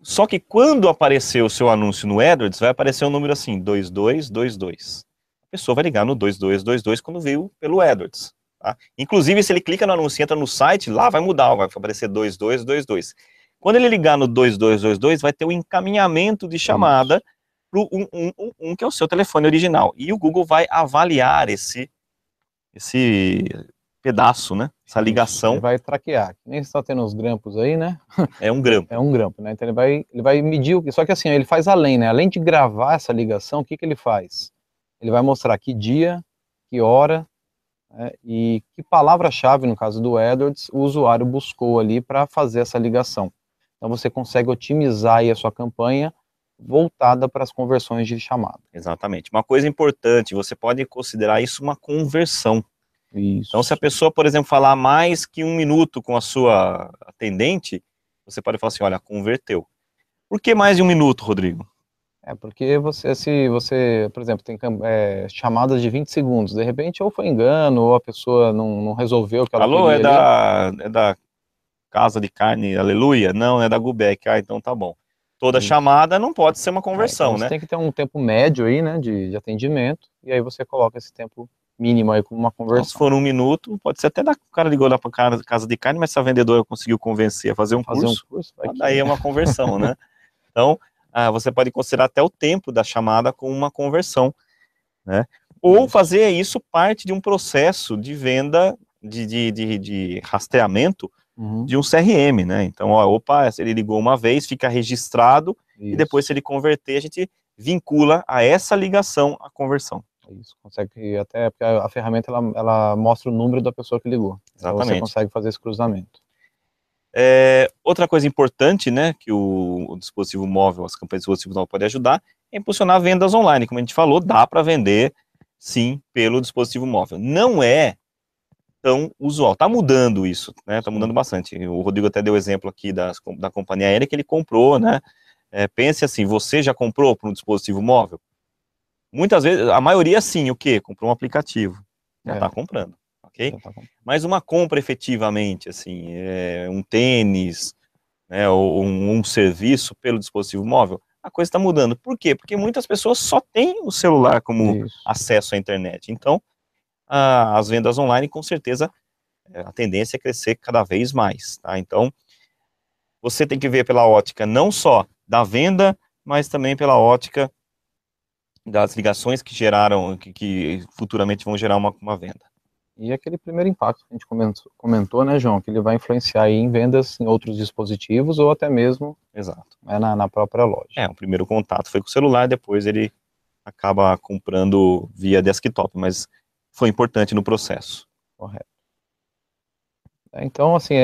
Só que quando aparecer o seu anúncio no AdWords, vai aparecer um número assim, 2222. A pessoa vai ligar no 2222 quando veio pelo AdWords. Tá? Inclusive, se ele clica no anúncio e entra no site, lá vai mudar, vai aparecer 2222. Quando ele ligar no 2222, vai ter o encaminhamento de chamada para o 111, que é o seu telefone original. E o Google vai avaliar esse pedaço, né? Essa ligação. Ele vai traquear, que nem você está tendo os grampos aí, né? É um grampo. É um grampo, né? Então ele vai medir o que. Só que assim, ele faz além, né? Além de gravar essa ligação, o que ele faz? Ele vai mostrar que dia, que hora, né, e que palavra-chave, no caso do AdWords, o usuário buscou ali para fazer essa ligação. Então você consegue otimizar aí a sua campanha voltada para as conversões de chamada. Exatamente. Uma coisa importante, você pode considerar isso uma conversão. Isso. Então, se a pessoa, por exemplo, falar mais que 1 minuto com a sua atendente, você pode falar assim, olha, converteu. Por que mais de 1 minuto, Rodrigo? Porque se você, por exemplo, tem chamadas de 20 segundos, de repente ou foi engano, ou a pessoa não resolveu o que ela Alô, queria é da Casa de Carne, aleluia? Não, é da Gubec. Ah, então tá bom. Toda chamada não pode ser uma conversão, então né? Você tem que ter um tempo médio aí, né, de atendimento, e aí você coloca esse tempo mínimo aí como uma conversão. Então, se for 1 minuto, pode ser até o cara ligou lá para Casa de Carne, mas se a vendedora conseguiu convencer a fazer um curso, daí é uma conversão, né? Então, você pode considerar até o tempo da chamada como uma conversão, né? Ou fazer isso parte de um processo de venda, de rastreamento de um CRM, né? Então, opa, se ele ligou uma vez, fica registrado, e depois se ele converter, a gente vincula a essa ligação a conversão. Isso, consegue até, porque a ferramenta ela mostra o número da pessoa que ligou. Exatamente. Então você consegue fazer esse cruzamento. Outra coisa importante, né, que o dispositivo móvel, as campanhas de dispositivo móvel podem ajudar, é impulsionar vendas online. Como a gente falou, dá para vender, sim, pelo dispositivo móvel. Não é tão usual. Está mudando isso, né? Está mudando bastante. O Rodrigo até deu exemplo aqui da companhia aérea que ele comprou, né? Pense assim, você já comprou para um dispositivo móvel? Muitas vezes, a maioria sim, o quê? Comprou um aplicativo. Já está comprando, ok? Mas uma compra efetivamente, assim, um tênis, né, ou um serviço pelo dispositivo móvel, a coisa está mudando. Por quê? Porque muitas pessoas só têm o celular como acesso à internet. Então, as vendas online, com certeza, a tendência é crescer cada vez mais, tá? Então, você tem que ver pela ótica não só da venda, mas também pela ótica das ligações que geraram, que futuramente vão gerar uma venda. E aquele primeiro impacto que a gente comentou, né, João, que ele vai influenciar aí em vendas em outros dispositivos ou até mesmo na própria loja. O primeiro contato foi com o celular, depois ele acaba comprando via desktop, mas foi importante no processo. Correto. Então, assim,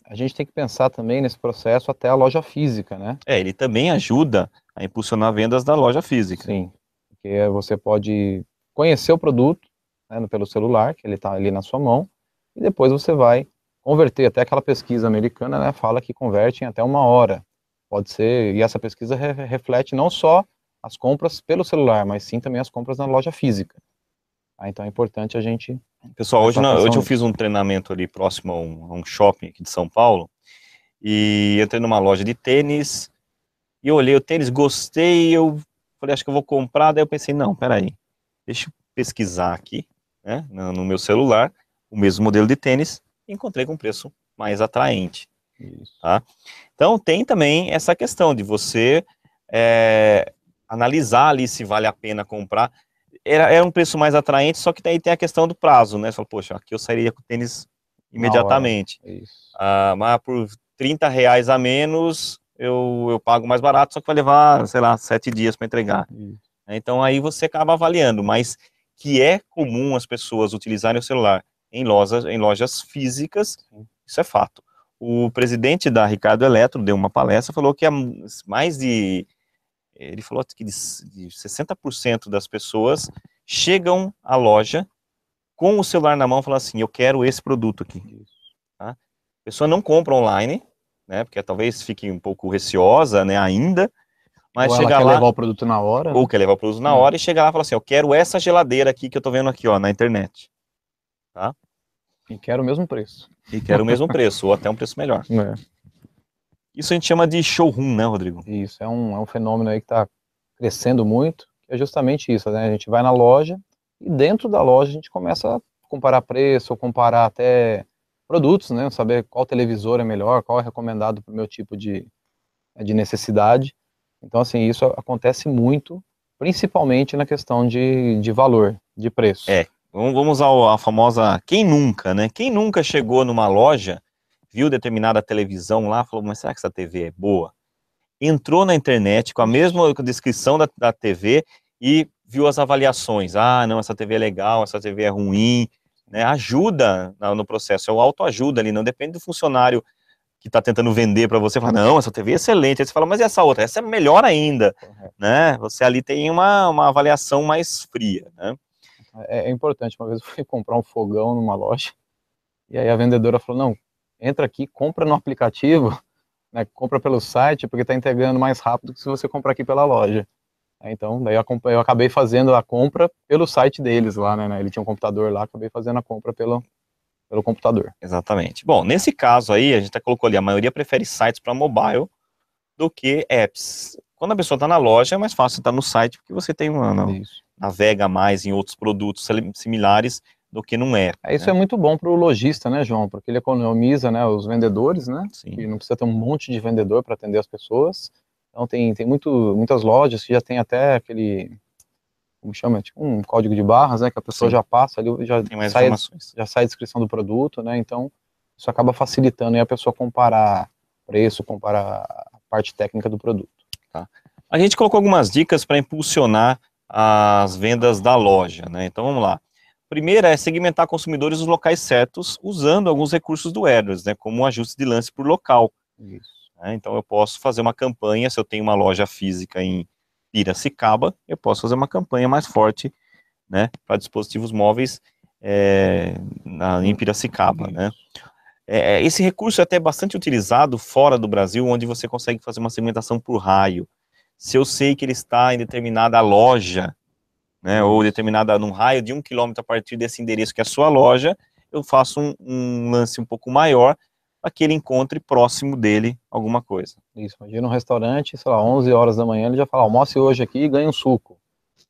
a gente tem que pensar também nesse processo até a loja física, né? Ele também ajuda a impulsionar vendas da loja física. Sim, porque você pode conhecer o produto, né, pelo celular, que ele está ali na sua mão, e depois você vai converter. Até aquela pesquisa americana, né, fala que converte em até 1 hora. Pode ser, e essa pesquisa reflete não só as compras pelo celular, mas sim também as compras na loja física. Então é importante a gente... Pessoal, hoje eu fiz um treinamento ali próximo a um shopping aqui de São Paulo, e entrei numa loja de tênis, e eu olhei o tênis, gostei, eu falei, acho que eu vou comprar, daí eu pensei, não, peraí, deixa eu pesquisar aqui, né, no meu celular, o mesmo modelo de tênis, e encontrei com um preço mais atraente. Tá? Então tem também essa questão de você analisar ali se vale a pena comprar. Era um preço mais atraente, só que daí tem a questão do prazo, né? Você fala, poxa, aqui eu sairia com o tênis imediatamente. Mas por R$30 a menos, eu pago mais barato, só que vai levar, sei lá, 7 dias para entregar. Então aí você acaba avaliando, mas que é comum as pessoas utilizarem o celular em lojas físicas, isso é fato. O presidente da Ricardo Eletro deu uma palestra, falou que ele falou que de 60% das pessoas chegam à loja com o celular na mão e falam assim, eu quero esse produto aqui. Tá? A pessoa não compra online, né, porque talvez fique um pouco receosa, né, ainda, mas chega lá... Ou ela quer levar o produto na hora. Ou quer levar o produto na hora e chega lá e fala assim, eu quero essa geladeira aqui que eu tô vendo aqui, ó, na internet. Tá? E quero o mesmo preço. E quer o mesmo preço, ou até um preço melhor. Isso a gente chama de showroom, né, Rodrigo? Isso, é um fenômeno aí que está crescendo muito, que é justamente isso, né? A gente vai na loja e dentro da loja a gente começa a comparar preço, ou comparar até produtos, né? Saber qual televisor é melhor, qual é recomendado para o meu tipo de necessidade. Então, assim, isso acontece muito, principalmente na questão de valor, de preço. Vamos usar a famosa quem nunca, né? Quem nunca chegou numa loja, viu determinada televisão lá, falou, mas será que essa TV é boa? Entrou na internet com a mesma descrição da TV e viu as avaliações. Ah, não, essa TV é legal, essa TV é ruim, né? Ajuda no processo, é o autoajuda ali, não depende do funcionário que está tentando vender para você, fala, não, essa TV é excelente. Aí você fala, mas e essa outra? Essa é melhor ainda, né? Você ali tem uma avaliação mais fria, né? É importante, uma vez eu fui comprar um fogão numa loja, e aí a vendedora falou, não, entra aqui, compra no aplicativo, né, compra pelo site, porque está entregando mais rápido que se você comprar aqui pela loja. Então, daí eu acabei fazendo a compra pelo site deles lá, né? Ele tinha um computador lá, acabei fazendo a compra pelo computador. Exatamente. Bom, nesse caso aí, a gente até colocou ali, a maioria prefere sites para mobile do que apps. Quando a pessoa está na loja, é mais fácil estar no site, porque você tem navega mais em outros produtos similares do que num app. Isso é muito bom para o lojista, né, João? Porque ele economiza, né, os vendedores, né? Sim. E não precisa ter um monte de vendedor para atender as pessoas. Então tem muitas lojas que já tem até aquele, como chama, tipo um código de barras, né, que a pessoa já passa ali, já sai a descrição do produto, né? Então isso acaba facilitando aí a pessoa comparar preço, comparar a parte técnica do produto. Tá. A gente colocou algumas dicas para impulsionar as vendas da loja, né? Então vamos lá. Primeira é segmentar consumidores nos locais certos, usando alguns recursos do AdWords, né, como um ajuste de lance por local. Isso. Então eu posso fazer uma campanha, se eu tenho uma loja física em Piracicaba, eu posso fazer uma campanha mais forte, né, para dispositivos móveis em Piracicaba, né. Esse recurso é até bastante utilizado fora do Brasil, onde você consegue fazer uma segmentação por raio. Se eu sei que ele está em determinada loja, né, ou determinada num raio de 1 quilômetro a partir desse endereço que é a sua loja, eu faço um lance um pouco maior para que ele encontre próximo dele alguma coisa. Isso, imagina um restaurante, sei lá, 11 horas da manhã, ele já fala, almoce hoje aqui e ganha um suco.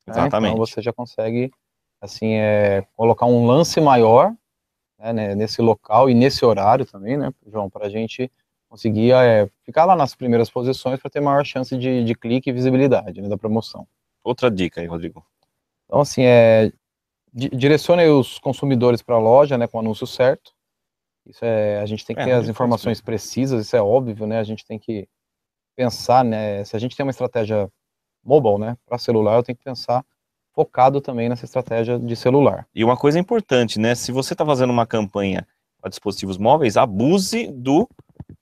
Exatamente. Então você já consegue, assim, colocar um lance maior, né, nesse local e nesse horário também, né, João, para a gente conseguir ficar lá nas primeiras posições para ter maior chance de clique e visibilidade, né, da promoção. Outra dica aí, Rodrigo. Então, assim, direcione os consumidores para a loja, né, com o anúncio certo. Isso a gente tem que ter as informações precisas, isso é óbvio, né, a gente tem que pensar, né, se a gente tem uma estratégia mobile, né, para celular, eu tenho que pensar focado também nessa estratégia de celular. E uma coisa importante, né, se você está fazendo uma campanha para dispositivos móveis, abuse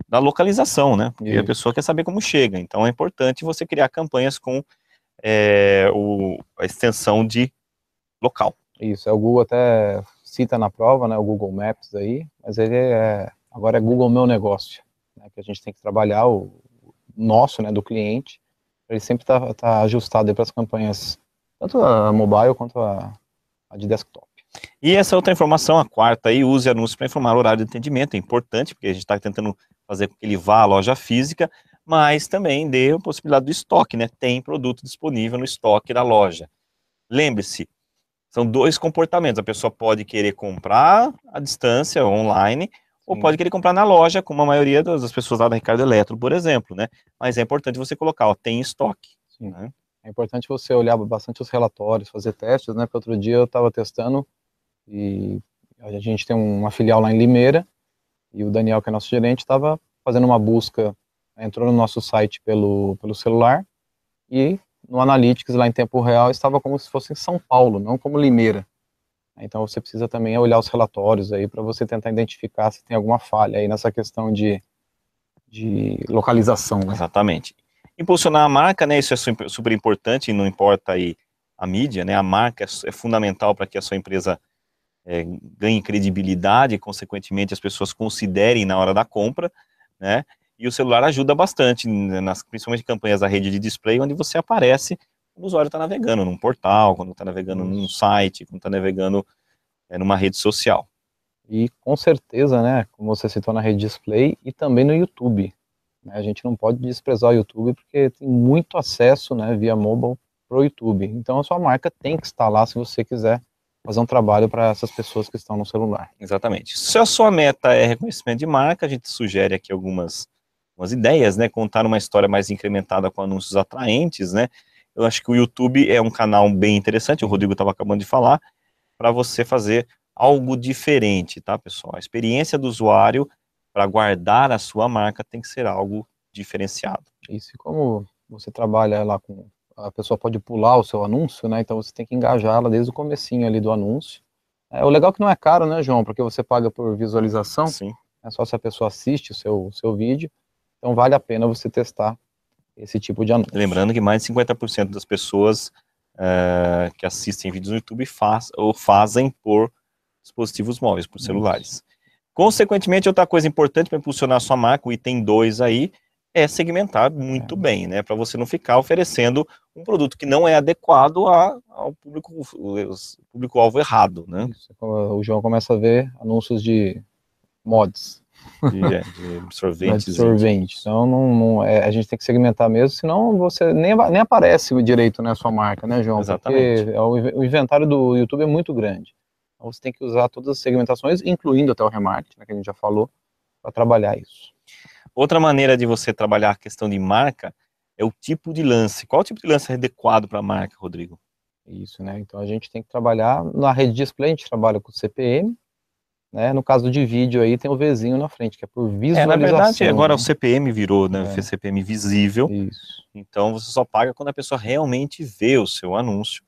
da localização, né, porque a pessoa quer saber como chega, então é importante você criar campanhas com a extensão de local. Isso, o Google até cita na prova, né, o Google Maps aí, mas ele agora é Google Meu Negócio, né, que a gente tem que trabalhar o nosso, né, do cliente, para ele sempre tá ajustado para as campanhas, tanto a mobile quanto a de desktop. E essa outra informação, a quarta aí, use anúncios para informar o horário de atendimento, é importante, porque a gente está tentando fazer com que ele vá à loja física, mas também dê a possibilidade do estoque, né, tem produto disponível no estoque da loja. Lembre-se, são dois comportamentos, a pessoa pode querer comprar à distância, online, ou pode querer comprar na loja, como a maioria das pessoas lá da Ricardo Eletro, por exemplo, né? Mas é importante você colocar, tem estoque. Sim. Né? É importante você olhar bastante os relatórios, fazer testes, né? Porque outro dia eu estava testando e a gente tem uma filial lá em Limeira e o Daniel, que é nosso gerente, estava fazendo uma busca, entrou no nosso site pelo celular e no Analytics, lá em tempo real, estava como se fosse em São Paulo, não como Limeira. Então você precisa também olhar os relatórios aí para você tentar identificar se tem alguma falha aí nessa questão de localização. Né? Exatamente. Impulsionar a marca, né, isso é super importante, não importa aí a mídia, né, a marca é fundamental para que a sua empresa ganhe credibilidade e, consequentemente, as pessoas considerem na hora da compra, né, e o celular ajuda bastante, principalmente campanhas da rede de display, onde você aparece quando o usuário está navegando num portal, quando está navegando num site, quando está navegando numa rede social. E com certeza, né, como você citou na rede display e também no YouTube, né, a gente não pode desprezar o YouTube porque tem muito acesso, né, via mobile para o YouTube. Então a sua marca tem que estar lá se você quiser fazer um trabalho para essas pessoas que estão no celular. Exatamente. Se a sua meta é reconhecimento de marca, a gente sugere aqui algumas ideias, né? Contar uma história mais incrementada com anúncios atraentes, né? Eu acho que o YouTube é um canal bem interessante, o Rodrigo estava acabando de falar, para você fazer algo diferente, tá, pessoal? A experiência do usuário para guardar a sua marca tem que ser algo diferenciado. Isso, e como você trabalha lá com... A pessoa pode pular o seu anúncio, né? Então você tem que engajar ela desde o comecinho ali do anúncio. O legal é que não é caro, né, João? Porque você paga por visualização. Sim. É só se a pessoa assiste o seu vídeo. Então vale a pena você testar esse tipo de anúncio. Lembrando que mais de 50% das pessoas que assistem vídeos no YouTube fazem por dispositivos móveis, por celulares. Isso. Consequentemente, outra coisa importante para impulsionar a sua marca, o item 2 aí, é segmentar muito bem, né? Para você não ficar oferecendo um produto que não é adequado ao público-alvo errado, né? Isso. O João começa a ver anúncios de mods. De absorventes. Então a gente tem que segmentar mesmo, senão você nem aparece direito na sua marca, né, João? Exatamente. Porque o inventário do YouTube é muito grande. Então você tem que usar todas as segmentações, incluindo até o remarketing, né, que a gente já falou, para trabalhar isso. Outra maneira de você trabalhar a questão de marca é o tipo de lance. Qual tipo de lance é adequado para a marca, Rodrigo? Isso, né? Então a gente tem que trabalhar na rede display, a gente trabalha com CPM, né? No caso de vídeo aí tem o Vzinho na frente, que é por visualização. Na verdade, agora o CPM virou, né? É. CPM visível. Isso. Então você só paga quando a pessoa realmente vê o seu anúncio,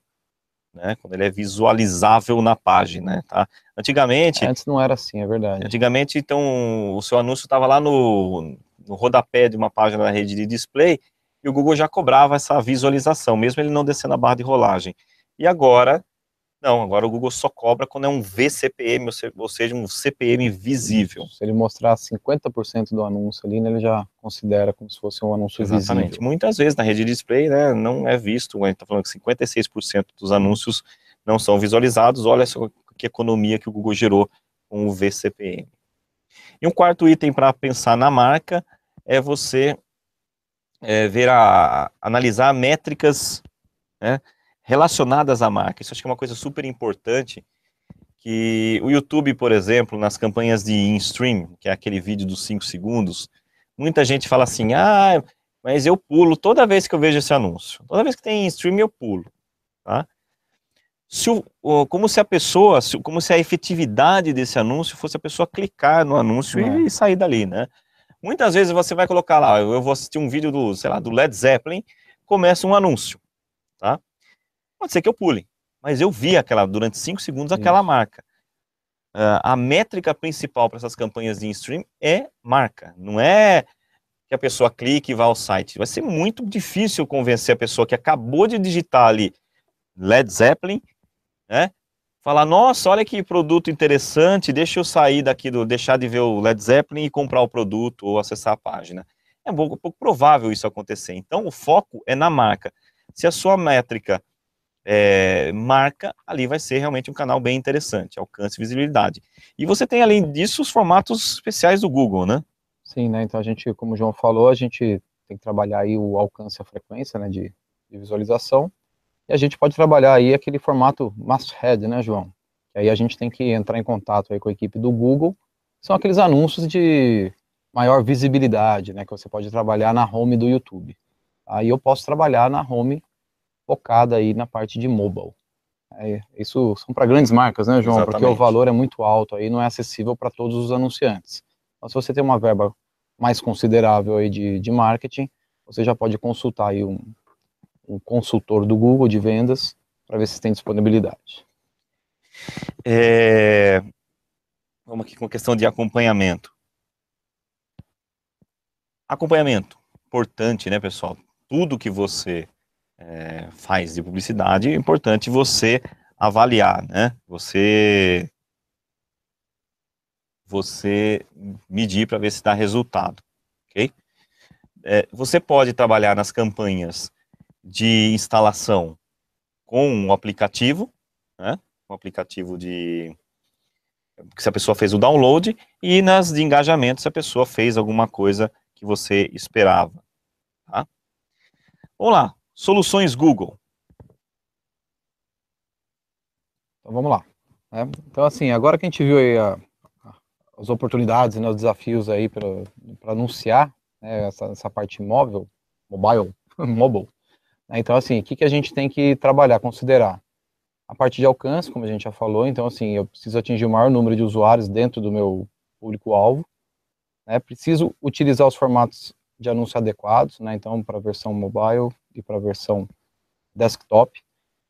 né? Quando ele é visualizável na página, tá? Antigamente... Antes não era assim, é verdade. Antigamente, então, o seu anúncio estava lá no rodapé de uma página da rede de display e o Google já cobrava essa visualização, mesmo ele não descendo a barra de rolagem. E agora, não, agora o Google só cobra quando é um VCPM, ou seja, um CPM visível. Se ele mostrar 50% do anúncio ali, né, ele já considera como se fosse um anúncio Exatamente. visível. Muitas vezes na rede de display, né, não é visto, a gente está falando que 56% dos anúncios não são visualizados, olha só que economia que o Google gerou com o VCPM. E um quarto item para pensar na marca é você analisar métricas, né, relacionadas à marca. Isso acho que é uma coisa super importante, que o YouTube, por exemplo, nas campanhas de in-stream, que é aquele vídeo dos 5 segundos, muita gente fala assim, mas eu pulo toda vez que eu vejo esse anúncio. Toda vez que tem in-stream eu pulo, tá? Como se a efetividade desse anúncio fosse a pessoa clicar no anúncio e sair dali, né? Muitas vezes você vai colocar lá, eu vou assistir um vídeo do, sei lá, do Led Zeppelin, começa um anúncio, tá? Pode ser que eu pule, mas eu vi durante 5 segundos aquela marca. A métrica principal para essas campanhas de in-stream é marca, não é que a pessoa clique e vá ao site. Vai ser muito difícil convencer a pessoa que acabou de digitar ali Led Zeppelin, né? Falar, nossa, olha que produto interessante, deixa eu sair daqui, deixar de ver o Led Zeppelin e comprar o produto ou acessar a página. É pouco provável isso acontecer. Então, o foco é na marca. Se a sua métrica é marca, ali vai ser realmente um canal bem interessante, alcance e visibilidade. E você tem, além disso, os formatos especiais do Google, né? Sim, né? Então a gente, como o João falou, a gente tem que trabalhar aí o alcance e a frequência, né, de visualização. E a gente pode trabalhar aí aquele formato must-have, né, João? E aí a gente tem que entrar em contato aí com a equipe do Google. São aqueles anúncios de maior visibilidade, né, que você pode trabalhar na home do YouTube. Aí eu posso trabalhar na home focada aí na parte de mobile. Isso são para grandes marcas, né, João? Exatamente. Porque o valor é muito alto aí, não é acessível para todos os anunciantes. Então, se você tem uma verba mais considerável aí de marketing, você já pode consultar aí um consultor do Google de vendas para ver se tem disponibilidade. Vamos aqui com a questão de acompanhamento. Acompanhamento, importante, né, pessoal? Tudo que você faz de publicidade é importante você avaliar, né? Você medir para ver se dá resultado, ok? Você pode trabalhar nas campanhas de instalação com um aplicativo, né? Um aplicativo se a pessoa fez o download, e nas de engajamento, se a pessoa fez alguma coisa que você esperava. Tá? Vamos lá, soluções Google. Então vamos lá. Né? Então assim, agora que a gente viu aí as oportunidades, né, os desafios aí para anunciar, né, essa parte mobile, mobile. Né? Então assim, o que a gente tem que trabalhar, considerar? A parte de alcance, como a gente já falou, então assim, eu preciso atingir o maior número de usuários dentro do meu público-alvo, né? Preciso utilizar os formatos de anúncio adequados, né? Então para a versão mobile e para a versão desktop.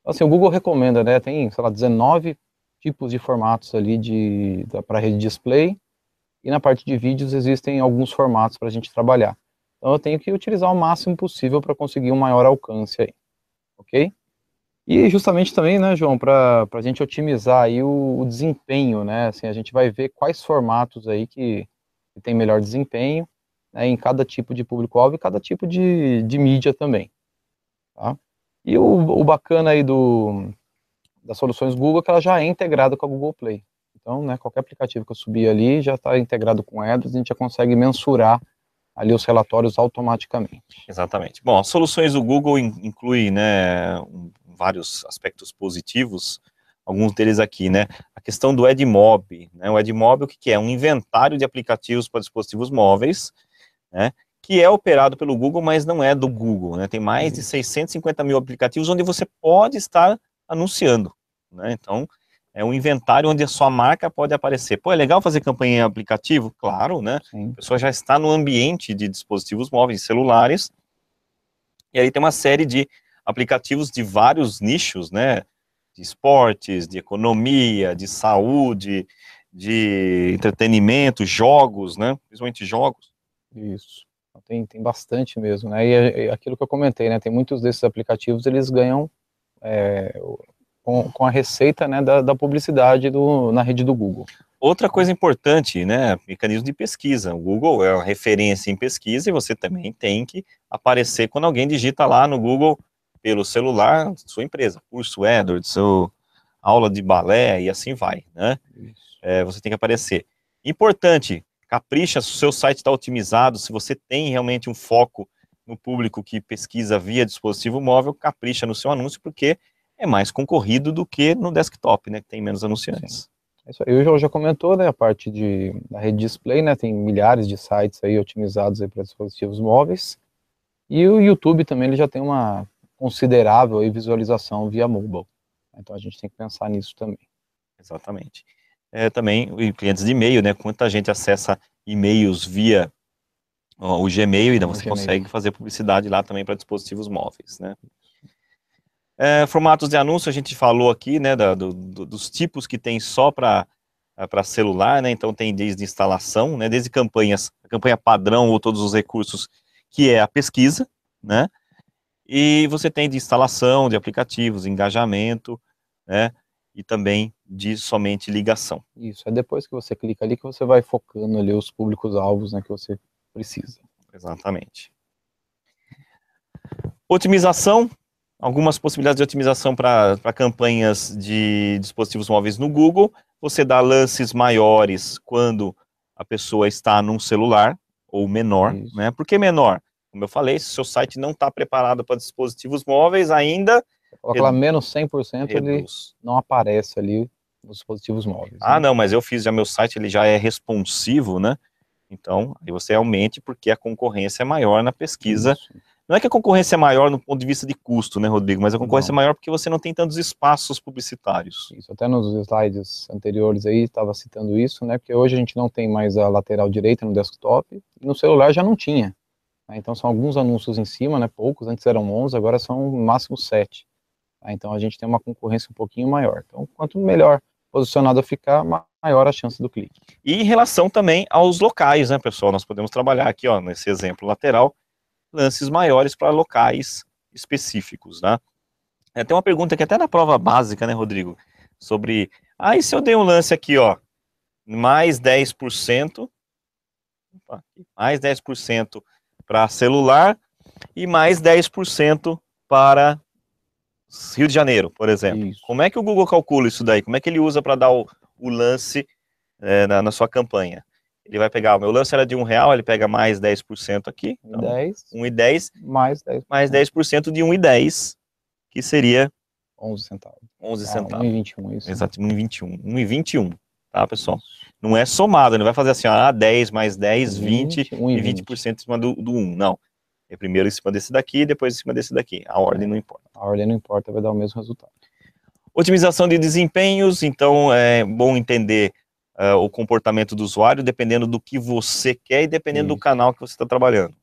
Então, assim, o Google recomenda, né? Tem, sei lá, 19 tipos de formatos ali para rede display, e na parte de vídeos existem alguns formatos para a gente trabalhar. Então eu tenho que utilizar o máximo possível para conseguir um maior alcance aí, ok? E justamente também, né, João, para a gente otimizar aí o desempenho, né, assim, a gente vai ver quais formatos aí que tem melhor desempenho, né, em cada tipo de público-alvo e cada tipo de mídia também, tá? E o bacana aí das soluções Google é que ela já é integrada com a Google Play. Então, né, qualquer aplicativo que eu subir ali já está integrado com AdWords, a gente já consegue mensurar ali os relatórios automaticamente. Exatamente. Bom, as soluções do Google incluem, né, vários aspectos positivos, alguns deles aqui, né, a questão do Edmob, né, o Edmob, o que é? Um inventário de aplicativos para dispositivos móveis, né, que é operado pelo Google, mas não é do Google, né, tem mais de 650 mil aplicativos onde você pode estar anunciando, né, então, é um inventário onde a sua marca pode aparecer. Pô, é legal fazer campanha em aplicativo? Claro, né, Sim. A pessoa já está no ambiente de dispositivos móveis, celulares, e aí tem uma série de aplicativos de vários nichos, né, de esportes, de economia, de saúde, de entretenimento, jogos, né, principalmente jogos. Isso, tem bastante mesmo, né, e é aquilo que eu comentei, né, tem muitos desses aplicativos, eles ganham com a receita, né, da publicidade na rede do Google. Outra coisa importante, né, mecanismo de pesquisa. O Google é uma referência em pesquisa e você também tem que aparecer quando alguém digita lá no Google pelo celular, sua empresa, curso AdWords, sua aula de balé e assim vai, né? Você tem que aparecer. Importante, capricha se o seu site está otimizado, se você tem realmente um foco no público que pesquisa via dispositivo móvel, capricha no seu anúncio, porque é mais concorrido do que no desktop, né, que tem menos anunciantes. Sim. Eu já comentou, né, a parte da rede display, né, tem milhares de sites aí otimizados aí para dispositivos móveis, e o YouTube também ele já tem uma considerável aí visualização via mobile, então a gente tem que pensar nisso também. Exatamente. Também clientes de e-mail, né, quanta gente acessa e-mails via o Gmail, e você consegue fazer publicidade lá também para dispositivos móveis, né. Formatos de anúncio, a gente falou aqui, né, dos tipos que tem só para celular, né, então tem desde instalação, né, desde a campanha padrão ou todos os recursos, que é a pesquisa, né, e você tem de instalação de aplicativos, engajamento, né, e também de somente ligação. Isso, é depois que você clica ali que você vai focando ali os públicos-alvos, né, que você precisa. Exatamente. Otimização. Algumas possibilidades de otimização para campanhas de dispositivos móveis no Google. Você dá lances maiores quando a pessoa está num celular, ou menor, né? Por que menor? Como eu falei, se o seu site não está preparado para dispositivos móveis ainda... Coloca lá menos 100%, ele não aparece ali nos dispositivos móveis. Ah, né? Não, mas eu fiz já meu site, ele já é responsivo, né? Então, aí você aumente porque a concorrência é maior na pesquisa. Isso. Não é que a concorrência é maior no ponto de vista de custo, né, Rodrigo? Mas a concorrência é maior porque você não tem tantos espaços publicitários. Isso, até nos slides anteriores aí estava citando isso, né? Porque hoje a gente não tem mais a lateral direita no desktop, e no celular já não tinha. Né, então são alguns anúncios em cima, né? Poucos, antes eram 11, agora são no máximo 7. Tá, então a gente tem uma concorrência um pouquinho maior. Então quanto melhor posicionado ficar, maior a chance do clique. E em relação também aos locais, né, pessoal? Nós podemos trabalhar aqui, ó, nesse exemplo lateral, lances maiores para locais específicos, né? Tem uma pergunta aqui até na prova básica, né, Rodrigo? Sobre, e se eu dei um lance aqui, ó, mais 10%, mais 10% para celular e mais 10% para Rio de Janeiro, por exemplo. Isso. Como é que o Google calcula isso daí? Como é que ele usa para dar o lance na sua campanha. Ele vai pegar, o meu lance era de R$1, ele pega mais 10% aqui. Então, 1,10 mais 10%. Mais 10% de 1,10, que seria 11 centavos. 11 centavos. 1,21, isso. Exato, 1,21. 1,21, tá, pessoal? Não é somado, não vai fazer assim, 10 mais 10, 20 e 20% em cima do 1. Não. É primeiro em cima desse daqui, depois em cima desse daqui. A ordem não importa. A ordem não importa, vai dar o mesmo resultado. Otimização de desempenhos, então é bom entender o comportamento do usuário, dependendo do que você quer e dependendo do canal que você está trabalhando.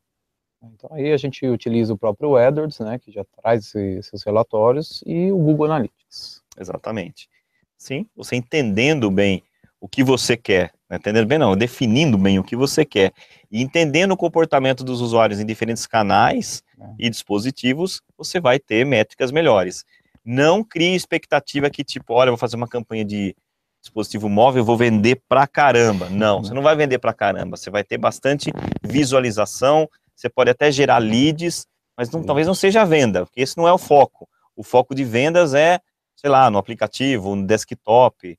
Então aí a gente utiliza o próprio AdWords, né, que já traz esses relatórios, e o Google Analytics. Exatamente. Sim, você entendendo bem o que você quer, entendendo bem não, definindo bem o que você quer, e entendendo o comportamento dos usuários em diferentes canais e dispositivos, você vai ter métricas melhores. Não crie expectativa que tipo, olha, eu vou fazer uma campanha de dispositivo móvel, eu vou vender pra caramba. Não, você não vai vender pra caramba, você vai ter bastante visualização, você pode até gerar leads, mas talvez não seja a venda, porque esse não é o foco. O foco de vendas é, sei lá, no aplicativo, no desktop,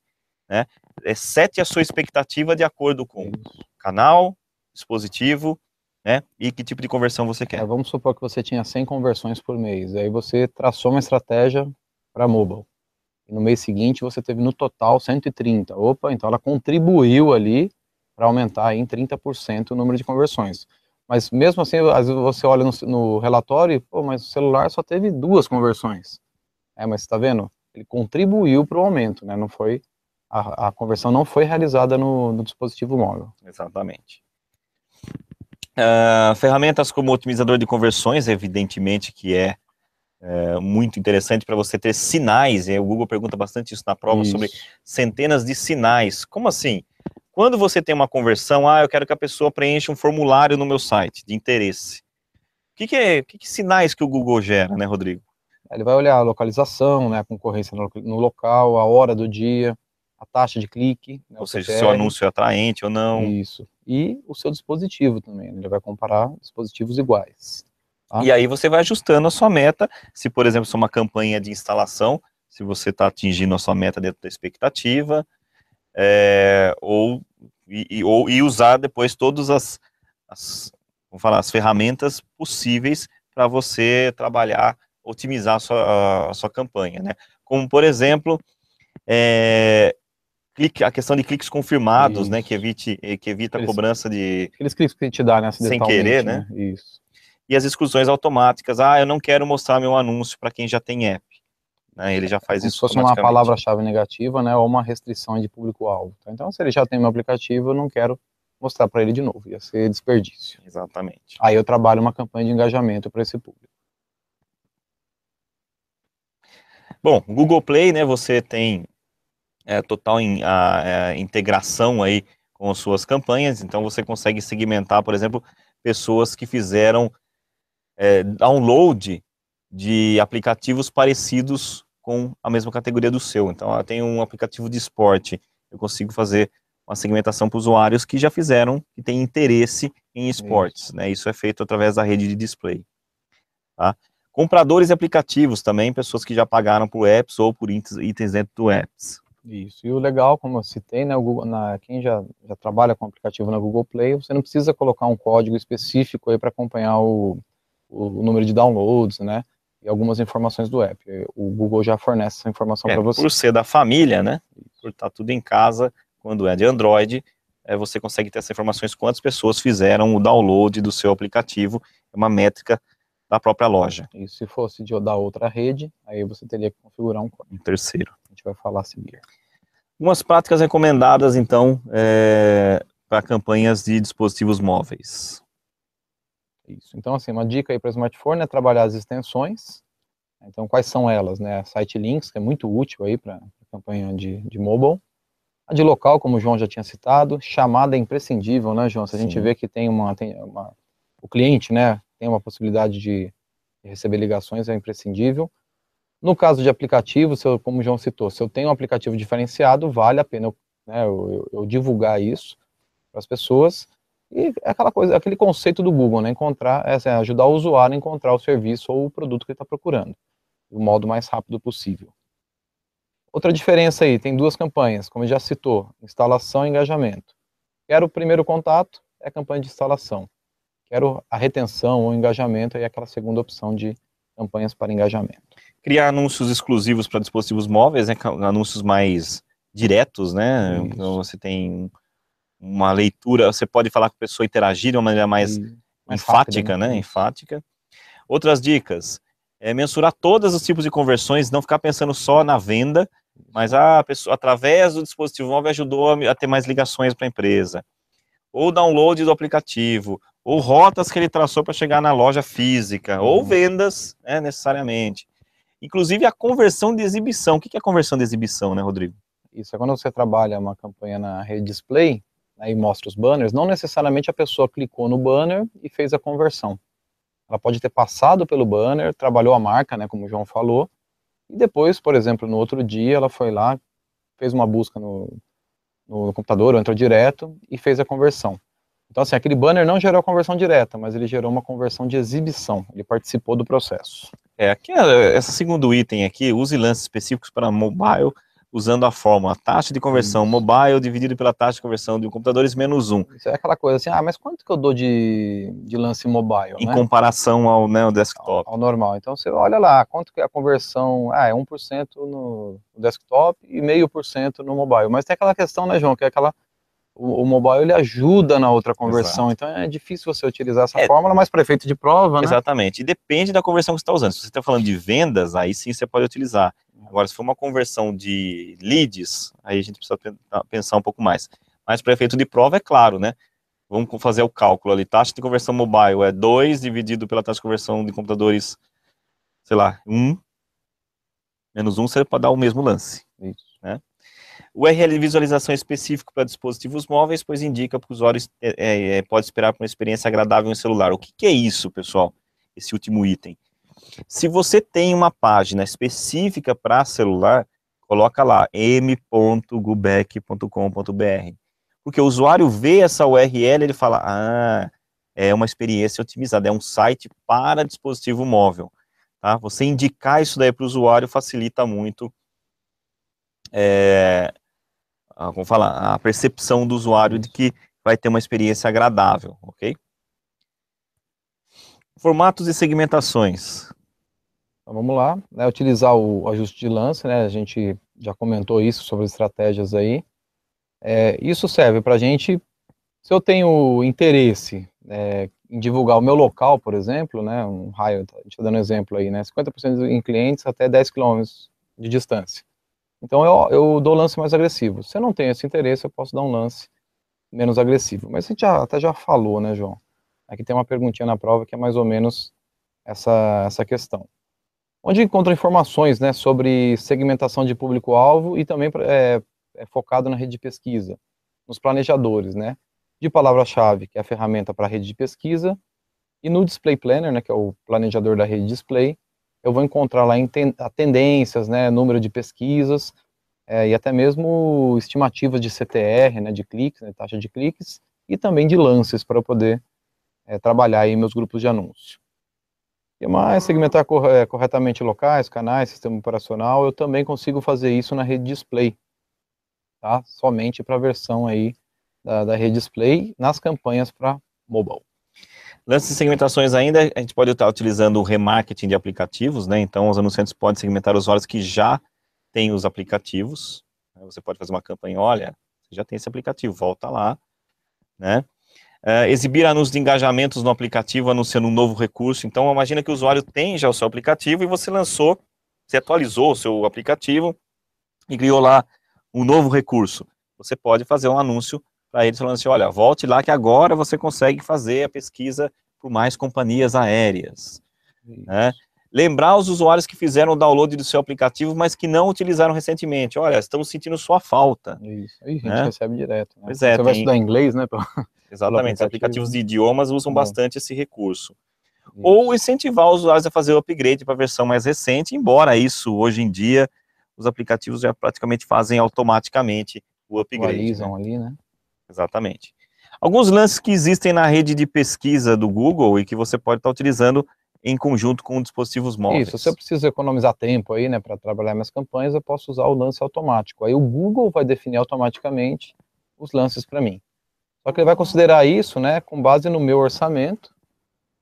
né? Sete a sua expectativa de acordo com canal, dispositivo, né? E que tipo de conversão você quer. Vamos supor que você tinha 100 conversões por mês, aí você traçou uma estratégia para mobile. E no mês seguinte você teve no total 130. Opa, então ela contribuiu ali para aumentar em 30% o número de conversões. Mas mesmo assim, às vezes você olha no relatório e, pô, mas o celular só teve 2 conversões. Mas você tá vendo? Ele contribuiu para o aumento, né? Não foi, a conversão não foi realizada no dispositivo móvel. Exatamente. Ferramentas como otimizador de conversões, evidentemente que é muito interessante para você ter sinais, o Google pergunta bastante isso na prova, sobre centenas de sinais. Como assim? Quando você tem uma conversão, eu quero que a pessoa preencha um formulário no meu site de interesse. Que sinais que o Google gera, né, Rodrigo? Ele vai olhar a localização, né, a concorrência no local, a hora do dia, a taxa de clique, né, ou seja, se o anúncio é atraente ou não. Isso. E o seu dispositivo também, ele vai comparar dispositivos iguais. Tá? E aí você vai ajustando a sua meta, se por exemplo, se é uma campanha de instalação, se você está atingindo a sua meta dentro da expectativa, ou usar depois todas vamos falar, as ferramentas possíveis para você trabalhar, otimizar a sua campanha, né? Como, por exemplo, a questão de cliques confirmados, né? Que evita a cobrança de... Aqueles cliques que te dá, né? Sem querer, né? Isso. E as exclusões automáticas. Eu não quero mostrar meu anúncio para quem já tem app. Ele já faz isso automaticamente. Se fosse uma palavra-chave negativa, né, ou uma restrição de público-alvo. Então, se ele já tem meu aplicativo, eu não quero mostrar para ele de novo, ia ser desperdício. Exatamente. Aí eu trabalho uma campanha de engajamento para esse público. Bom, Google Play, né, você tem total integração aí com as suas campanhas, então você consegue segmentar, por exemplo, pessoas que fizeram download de aplicativos parecidos com a mesma categoria do seu. Então, eu tenho um aplicativo de esporte, eu consigo fazer uma segmentação para usuários que já fizeram, que têm interesse em esportes, né? Isso é feito através da rede de display. Tá? Compradores de aplicativos também, pessoas que já pagaram por apps ou por itens dentro do apps. Isso, e o legal, como eu citei, né, quem já trabalha com aplicativo na Google Play, você não precisa colocar um código específico aí para acompanhar o número de downloads, né, e algumas informações do app. O Google já fornece essa informação para você. Por ser da família, né, por estar tudo em casa, quando é de Android, você consegue ter essas informações, quantas pessoas fizeram o download do seu aplicativo, é uma métrica da própria loja. E se fosse da outra rede, aí você teria que configurar um código. Um terceiro. A gente vai falar a seguir. Algumas práticas recomendadas, então, para campanhas de dispositivos móveis. Isso. Então, assim, uma dica aí para smartphone é trabalhar as extensões. Então, quais são elas, né? Site Links, que é muito útil aí para campanha de mobile. A de local, como o João já tinha citado. Chamada é imprescindível, né, João? Se a gente vê que o cliente, né, tem uma possibilidade de receber ligações, é imprescindível. No caso de aplicativo, como o João citou, se eu tenho um aplicativo diferenciado, vale a pena eu divulgar isso para as pessoas. E é aquela coisa, aquele conceito do Google, né? Ajudar o usuário a encontrar o serviço ou o produto que ele está procurando, do modo mais rápido possível. Outra diferença aí, tem duas campanhas, como já citou, instalação e engajamento. Quero o primeiro contato, é a campanha de instalação. Quero a retenção ou engajamento, aí é aquela segunda opção de campanhas para engajamento. Criar anúncios exclusivos para dispositivos móveis, né, anúncios mais diretos, né? Então você tem uma leitura, você pode falar com a pessoa, interagir de uma maneira mais enfática, rápida, né? Enfática. Outras dicas, mensurar todos os tipos de conversões, não ficar pensando só na venda, mas a pessoa, através do dispositivo móvel, ajudou a ter mais ligações para a empresa. Ou download do aplicativo, ou rotas que ele traçou para chegar na loja física, ou vendas, né, necessariamente. Inclusive a conversão de exibição. O que é a conversão de exibição, né, Rodrigo? Isso é quando você trabalha uma campanha na rede display, aí mostra os banners, não necessariamente a pessoa clicou no banner e fez a conversão. Ela pode ter passado pelo banner, trabalhou a marca, né, como o João falou, e depois, por exemplo, no outro dia, ela foi lá, fez uma busca no computador, ou entrou direto e fez a conversão. Então, assim, aquele banner não gerou a conversão direta, mas ele gerou uma conversão de exibição, ele participou do processo. Aqui, esse segundo item aqui, use lances específicos para mobile, usando a fórmula taxa de conversão mobile dividido pela taxa de conversão de computadores menos 1. Isso é aquela coisa assim, mas quanto que eu dou de lance mobile, em comparação ao, né, ao desktop? Ao normal. Então você olha lá, quanto que é a conversão, é 1% no desktop e 0,5% no mobile. Mas tem aquela questão, né, João, que é aquela, o mobile ele ajuda na outra conversão, então é difícil você utilizar essa fórmula, mas para efeito de prova, né? Exatamente, e depende da conversão que você está usando. Se você está falando de vendas, aí sim você pode utilizar. Agora, se for uma conversão de leads, aí a gente precisa pensar um pouco mais. Mas para efeito de prova, é claro, né? Vamos fazer o cálculo ali. Taxa de conversão mobile é 2 dividido pela taxa de conversão de computadores, sei lá, 1. Menos 1, você pode dar o mesmo lance. Isso. Né? O URL de visualização específico para dispositivos móveis, pois indica que o usuário pode esperar por uma experiência agradável em celular. O que é isso, pessoal? Esse último item. Se você tem uma página específica para celular, coloca lá m.gubec.com.br. Porque o usuário vê essa URL, ele fala, é uma experiência otimizada, é um site para dispositivo móvel. Tá? Você indicar isso daí para o usuário facilita muito vamos falar, a percepção do usuário de que vai ter uma experiência agradável, ok? Formatos e segmentações. Então vamos lá, né, utilizar o ajuste de lance, né, a gente já comentou isso sobre estratégias aí. Isso serve para a gente, se eu tenho interesse em divulgar o meu local, por exemplo, né, um raio, a gente está dando exemplo aí, né, 50% em clientes até 10 km de distância. Então eu dou lance mais agressivo. Se eu não tenho esse interesse, eu posso dar um lance menos agressivo. Mas a gente até já falou, né, João? Aqui tem uma perguntinha na prova que é mais ou menos essa questão. Onde encontra informações, né, sobre segmentação de público-alvo e também focado na rede de pesquisa, nos planejadores, né, de palavra-chave, que é a ferramenta para a rede de pesquisa, e no Display Planner, né, que é o planejador da rede display, eu vou encontrar lá tendências, né, número de pesquisas, e até mesmo estimativas de CTR, né, de cliques, né, taxa de cliques, e também de lances para eu poder trabalhar aí meus grupos de anúncio. E mais, segmentar corretamente locais, canais, sistema operacional, eu também consigo fazer isso na rede display, tá? Somente para a versão aí da rede display nas campanhas para mobile. Lances de segmentações ainda, a gente pode estar utilizando o remarketing de aplicativos, né? Então, os anunciantes podem segmentar usuários que já têm os aplicativos. Você pode fazer uma campanha, olha, você já tem esse aplicativo, volta lá, né? Exibir anúncios de engajamentos no aplicativo, anunciando um novo recurso. Então, imagina que o usuário tem já o seu aplicativo e você lançou, você atualizou o seu aplicativo e criou lá um novo recurso. Você pode fazer um anúncio para eles falando assim, olha, volte lá que agora você consegue fazer a pesquisa por mais companhias aéreas. Né? Lembrar os usuários que fizeram o download do seu aplicativo, mas que não utilizaram recentemente. Olha, estamos sentindo sua falta. Isso, aí a gente recebe direto. Né? Pois você vai estudar inglês, né? Exatamente, os aplicativos de idiomas usam bastante esse recurso. Isso. Ou incentivar os usuários a fazer o upgrade para a versão mais recente, embora isso, hoje em dia, os aplicativos já praticamente fazem automaticamente o upgrade. Atualizam ali, né? Exatamente. Alguns lances que existem na rede de pesquisa do Google e que você pode estar utilizando em conjunto com dispositivos móveis. Isso, se eu preciso economizar tempo aí, né, para trabalhar minhas campanhas, eu posso usar o lance automático. Aí o Google vai definir automaticamente os lances para mim. Só que ele vai considerar isso, né, com base no meu orçamento,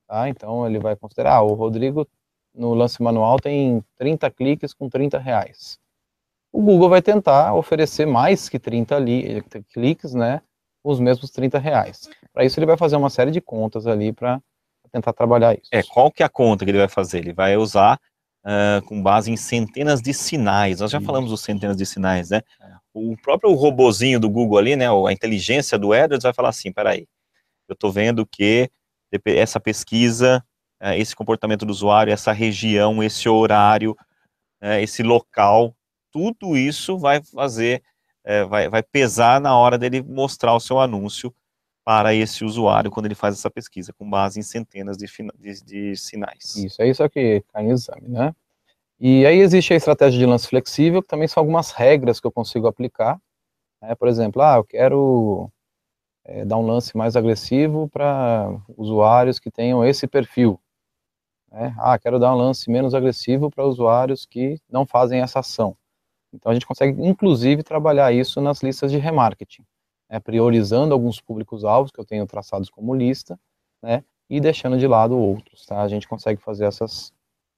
tá? Então ele vai considerar, o Rodrigo no lance manual tem 30 cliques com R$ 30. O Google vai tentar oferecer mais que 30 cliques, né, com os mesmos R$ 30. Para isso ele vai fazer uma série de contas ali para tentar trabalhar isso. Qual que é a conta que ele vai fazer? Ele vai usar com base em centenas de sinais. Nós já falamos dos centenas de sinais, né? O próprio robozinho do Google ali, né, a inteligência do AdWords vai falar assim, peraí, eu estou vendo que essa pesquisa, esse comportamento do usuário, essa região, esse horário, esse local, tudo isso vai fazer, vai pesar na hora dele mostrar o seu anúncio para esse usuário quando ele faz essa pesquisa, com base em centenas de sinais. Isso, é isso que cai no exame, né? E aí existe a estratégia de lance flexível, que também são algumas regras que eu consigo aplicar. Né? Por exemplo, eu quero dar um lance mais agressivo para usuários que tenham esse perfil. Né? Quero dar um lance menos agressivo para usuários que não fazem essa ação. Então a gente consegue, inclusive, trabalhar isso nas listas de remarketing, né? Priorizando alguns públicos-alvos que eu tenho traçados como lista, né? E deixando de lado outros. Tá? A gente consegue fazer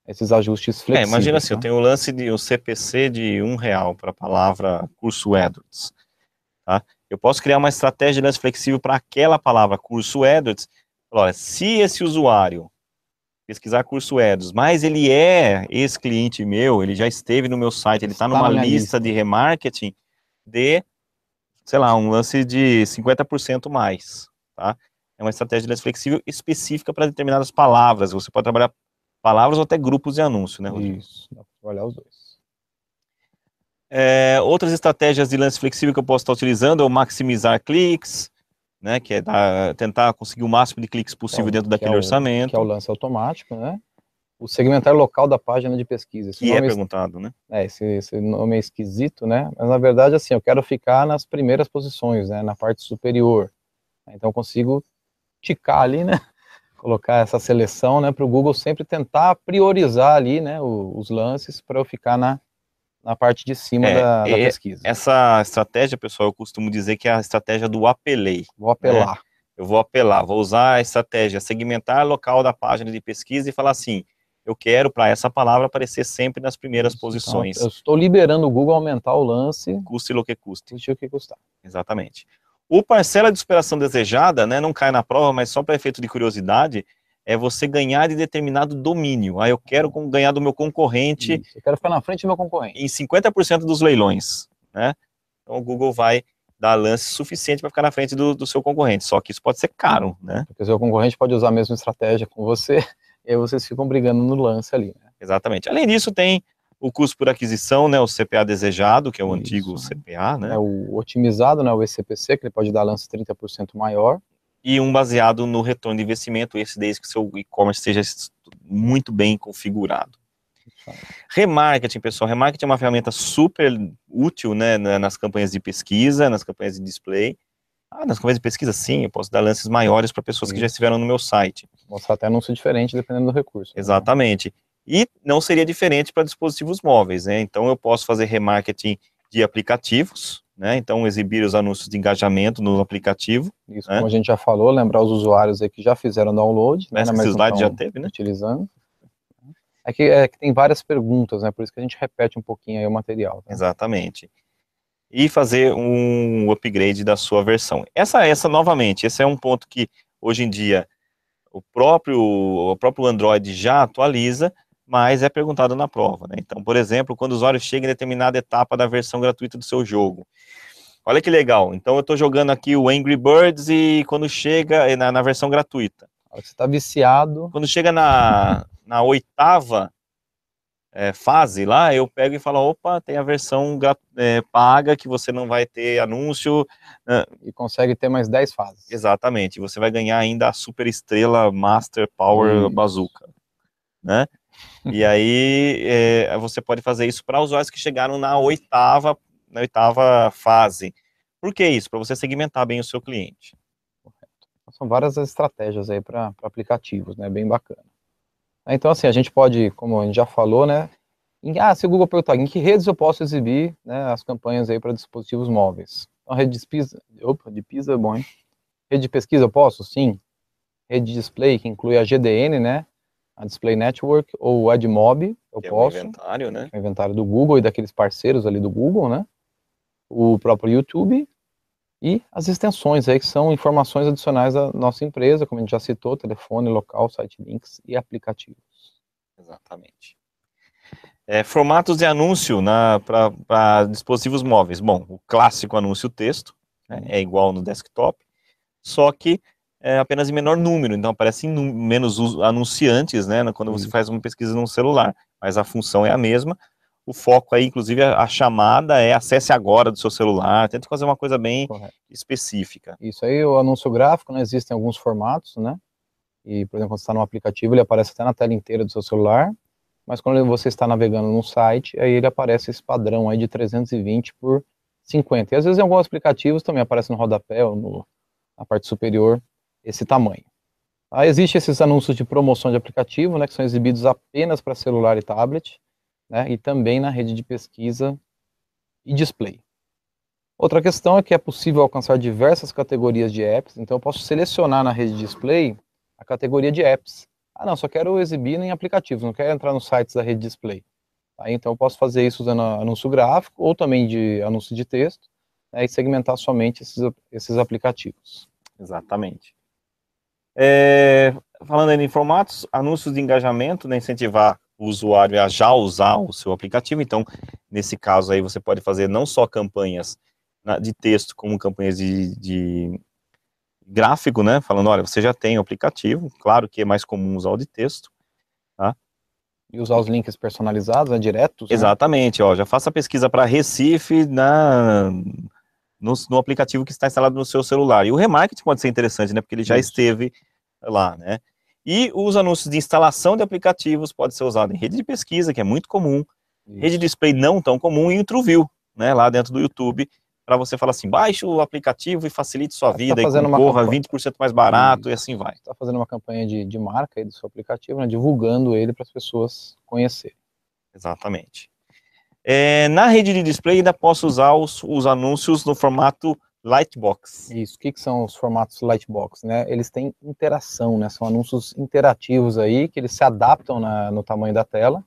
esses ajustes flexíveis. Imagina assim, tá? eu tenho o lance de um CPC de R$1 para a palavra curso AdWords. Tá? Eu posso criar uma estratégia de lance flexível para aquela palavra curso AdWords. Olha, se esse usuário pesquisar curso AdWords, mas ele é ex-cliente meu, ele já esteve no meu site, ele está numa lista de remarketing de, sei lá, um lance de 50% mais. Tá? É uma estratégia de lance flexível específica para determinadas palavras. Você pode trabalhar palavras ou até grupos de anúncio, né, Rodrigo? Isso, dá para trabalhar os dois. Outras estratégias de lance flexível que eu posso estar utilizando é o maximizar cliques, né, que é tentar conseguir o máximo de cliques possível dentro daquele orçamento. Que é o lance automático, né? O segmentar local da página de pesquisa. Que é perguntado, né? Esse nome é esquisito, né? Mas na verdade, assim, eu quero ficar nas primeiras posições, né? Na parte superior. Então eu consigo ticar ali, né? Colocar essa seleção, né? Para o Google sempre tentar priorizar ali, né? Os lances para eu ficar na parte de cima da pesquisa. Essa estratégia, pessoal, eu costumo dizer que é a estratégia do apelei. Vou apelar. Né? Eu vou apelar, vou usar a estratégia segmentar local da página de pesquisa e falar assim, eu quero para essa palavra aparecer sempre nas primeiras posições. Então, eu estou liberando o Google aumentar o lance. Custe o que custe. Custe o que custar. Exatamente. O parcela de superação desejada, né, não cai na prova, mas só para efeito de curiosidade, é você ganhar de determinado domínio. Eu quero ganhar do meu concorrente. Isso, eu quero ficar na frente do meu concorrente. Em 50% dos leilões, né? Então o Google vai dar lance suficiente para ficar na frente do seu concorrente, só que isso pode ser caro, né? Porque o seu concorrente pode usar a mesma estratégia com você, e aí vocês ficam brigando no lance ali, né? Exatamente. Além disso, tem o custo por aquisição, né, o CPA desejado, que é o antigo CPA, né? É o otimizado, né, o ECPC, que ele pode dar lance 30% maior. E um baseado no retorno de investimento, esse desde que o seu e-commerce esteja muito bem configurado. Remarketing, pessoal, remarketing é uma ferramenta super útil, né, nas campanhas de pesquisa, nas campanhas de display. Nas campanhas de pesquisa, sim, eu posso dar lances maiores para pessoas que já estiveram no meu site. Mostrar até anúncio diferente, dependendo do recurso. Exatamente. Né? E não seria diferente para dispositivos móveis, né? Então eu posso fazer remarketing de aplicativos, né? Então exibir os anúncios de engajamento no aplicativo. Isso, né? Como a gente já falou, lembrar os usuários aí que já fizeram download, né? Esse slide já teve, né? Utilizando. É que tem várias perguntas, né? Por isso que a gente repete um pouquinho aí o material. Tá? Exatamente. E fazer um upgrade da sua versão. Novamente, esse é um ponto que hoje em dia o próprio Android já atualiza, mas é perguntado na prova, né? Então, por exemplo, quando o usuário chega em determinada etapa da versão gratuita do seu jogo. Olha que legal, então eu estou jogando aqui o Angry Birds e quando chega na versão gratuita. Você está viciado. Quando chega na 8ª fase lá, eu pego e falo, opa, tem a versão paga que você não vai ter anúncio. E consegue ter mais 10 fases. Exatamente, você vai ganhar ainda a super estrela Master Power Bazooka, né? E aí você pode fazer isso para usuários que chegaram na 8ª fase. Por que isso? Para você segmentar bem o seu cliente. Correto. São várias estratégias aí para aplicativos, né? Bem bacana. Então, assim, a gente pode, como a gente já falou, né? Se o Google perguntar em que redes eu posso exibir, né, as campanhas aí para dispositivos móveis. Então, rede de pesquisa é bom, hein? Rede de pesquisa eu posso? Sim. Rede de display, que inclui a GDN, né? A Display Network, ou o AdMob, eu posso. É o inventário, né? O inventário do Google e daqueles parceiros ali do Google, né? O próprio YouTube e as extensões aí, que são informações adicionais da nossa empresa, como a gente já citou, telefone, local, site links e aplicativos. Exatamente. Formatos de anúncio para dispositivos móveis. Bom, o clássico anúncio texto, né, é igual no desktop, só que é apenas em menor número, então aparecem menos anunciantes, né, quando você faz uma pesquisa no celular, mas a função é a mesma. O foco aí, inclusive, a chamada é acesse agora do seu celular, tenta fazer uma coisa bem específica. Isso aí, o anúncio gráfico, né, existem alguns formatos, né, e, por exemplo, quando você está no aplicativo, ele aparece até na tela inteira do seu celular, mas quando você está navegando no site, aí ele aparece esse padrão aí de 320 por 50. E às vezes em alguns aplicativos também aparece no rodapé ou na parte superior esse tamanho. Aí existem esses anúncios de promoção de aplicativo, né, que são exibidos apenas para celular e tablet, né, e também na rede de pesquisa e display. Outra questão é que é possível alcançar diversas categorias de apps, então eu posso selecionar na rede de display a categoria de apps. Não, só quero exibir em aplicativos, não quero entrar nos sites da rede display. Então eu posso fazer isso usando anúncio gráfico ou também de anúncio de texto, né, e segmentar somente esses aplicativos. Exatamente. Falando aí em formatos, anúncios de engajamento, né, incentivar o usuário a já usar o seu aplicativo. Então, nesse caso aí, você pode fazer não só campanhas de texto, como campanhas de gráfico, né, falando, olha, você já tem o aplicativo, claro que é mais comum usar o de texto, tá? E usar os links personalizados, né, diretos, Exatamente, ó, já faça a pesquisa para Recife no aplicativo que está instalado no seu celular. E o remarketing pode ser interessante, né, porque ele já esteve lá, né? E os anúncios de instalação de aplicativos pode ser usado em rede de pesquisa, que é muito comum, rede de display não tão comum, e o TrueView, né, lá dentro do YouTube, para você falar assim, baixe o aplicativo e facilite sua vida, e concorra 20% mais barato, e assim vai. Está fazendo uma campanha de marca aí do seu aplicativo, né, divulgando ele para as pessoas conhecerem. Exatamente. Na rede de display ainda posso usar os anúncios no formato Lightbox. Isso, o que são os formatos Lightbox, né? Eles têm interação, né? São anúncios interativos aí, que eles se adaptam no tamanho da tela,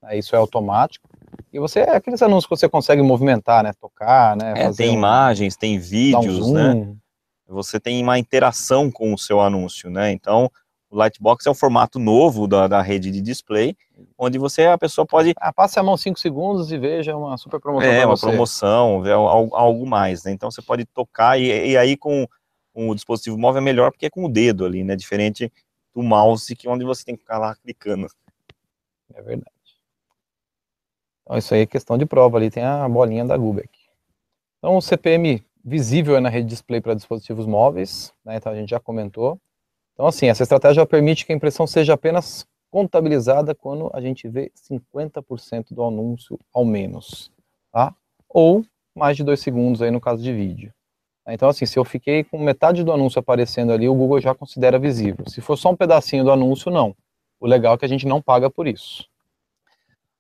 né? Isso é automático. E aqueles anúncios que você consegue movimentar, né? Tocar, né? Tem imagens, tem vídeos, né? Você tem uma interação com o seu anúncio, né? Então, o Lightbox é um formato novo da rede de display, onde a pessoa pode... passe a mão 5 segundos e veja uma super promoção para você. Uma promoção, algo mais, né? Então você pode tocar, e aí com o dispositivo móvel é melhor, porque é com o dedo ali, né? Diferente do mouse, onde você tem que ficar lá clicando. É verdade. Então isso aí é questão de prova, ali tem a bolinha da Google. Então o CPM visível é na rede display para dispositivos móveis, né? Então a gente já comentou. Então assim, essa estratégia permite que a impressão seja apenas contabilizada quando a gente vê 50% do anúncio ao menos, tá? Ou mais de 2 segundos aí no caso de vídeo. Então assim, se eu fiquei com metade do anúncio aparecendo ali, o Google já considera visível. Se for só um pedacinho do anúncio, não. O legal é que a gente não paga por isso.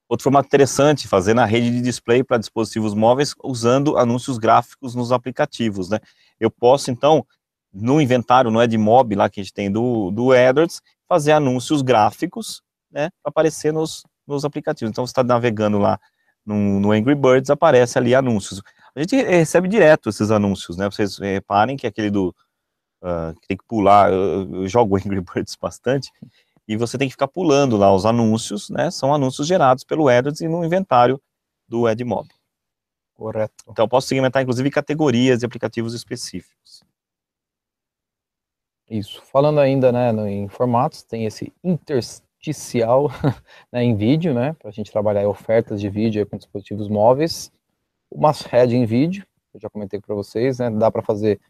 Outro formato interessante, fazer na rede de display para dispositivos móveis usando anúncios gráficos nos aplicativos, né? Eu posso, então, no inventário, no AdMob, lá que a gente tem do AdWords, fazer anúncios gráficos, né, para aparecer nos aplicativos. Então, você está navegando lá no Angry Birds, aparece ali anúncios. A gente recebe direto esses anúncios, né? Vocês reparem que aquele que tem que pular, eu jogo Angry Birds bastante, e você tem que ficar pulando lá os anúncios, né? São anúncios gerados pelo AdWords e no inventário do AdMob. Correto. Então, eu posso segmentar, inclusive, categorias de aplicativos específicos. Isso. Falando ainda, né, em formatos, tem esse intersticial né, em vídeo, né, para a gente trabalhar ofertas de vídeo com dispositivos móveis. O masthead em vídeo, eu já comentei para vocês, né, dá para fazer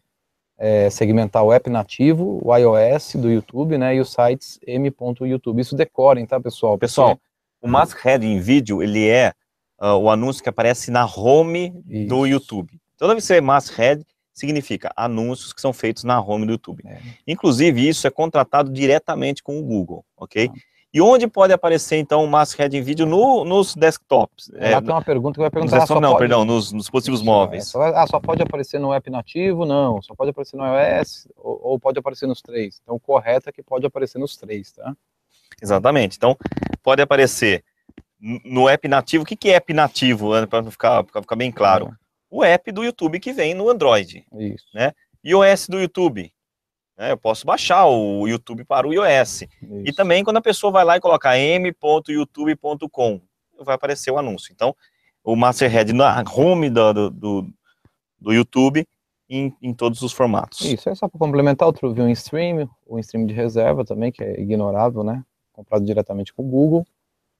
segmentar o app nativo, o iOS do YouTube, né, e os sites m.youtube. Isso decorem, tá, pessoal? Pessoal, o masthead em vídeo, ele é o anúncio que aparece na home do YouTube. Toda vez que você é masthead, significa anúncios que são feitos na home do YouTube. Inclusive, isso é contratado diretamente com o Google, ok? E onde pode aparecer, então, o masthead em vídeo nos desktops? Lá tem uma pergunta que vai perguntar... Nos dispositivos móveis. Só pode aparecer no app nativo? Não. Só pode aparecer no iOS? Ou pode aparecer nos três? Então, o correto é que pode aparecer nos três, tá? Exatamente. Então, pode aparecer no app nativo. O que é app nativo, para ficar bem claro? O app do YouTube que vem no Android. Isso. Né? iOS do YouTube. Eu posso baixar o YouTube para o iOS. Isso. E também quando a pessoa vai lá e coloca m.youtube.com, vai aparecer o anúncio. Então, o masthead na home do YouTube em todos os formatos. Isso, é só para complementar o TrueView em stream, o stream de reserva também, que é ignorável, né? Comprado diretamente com o Google.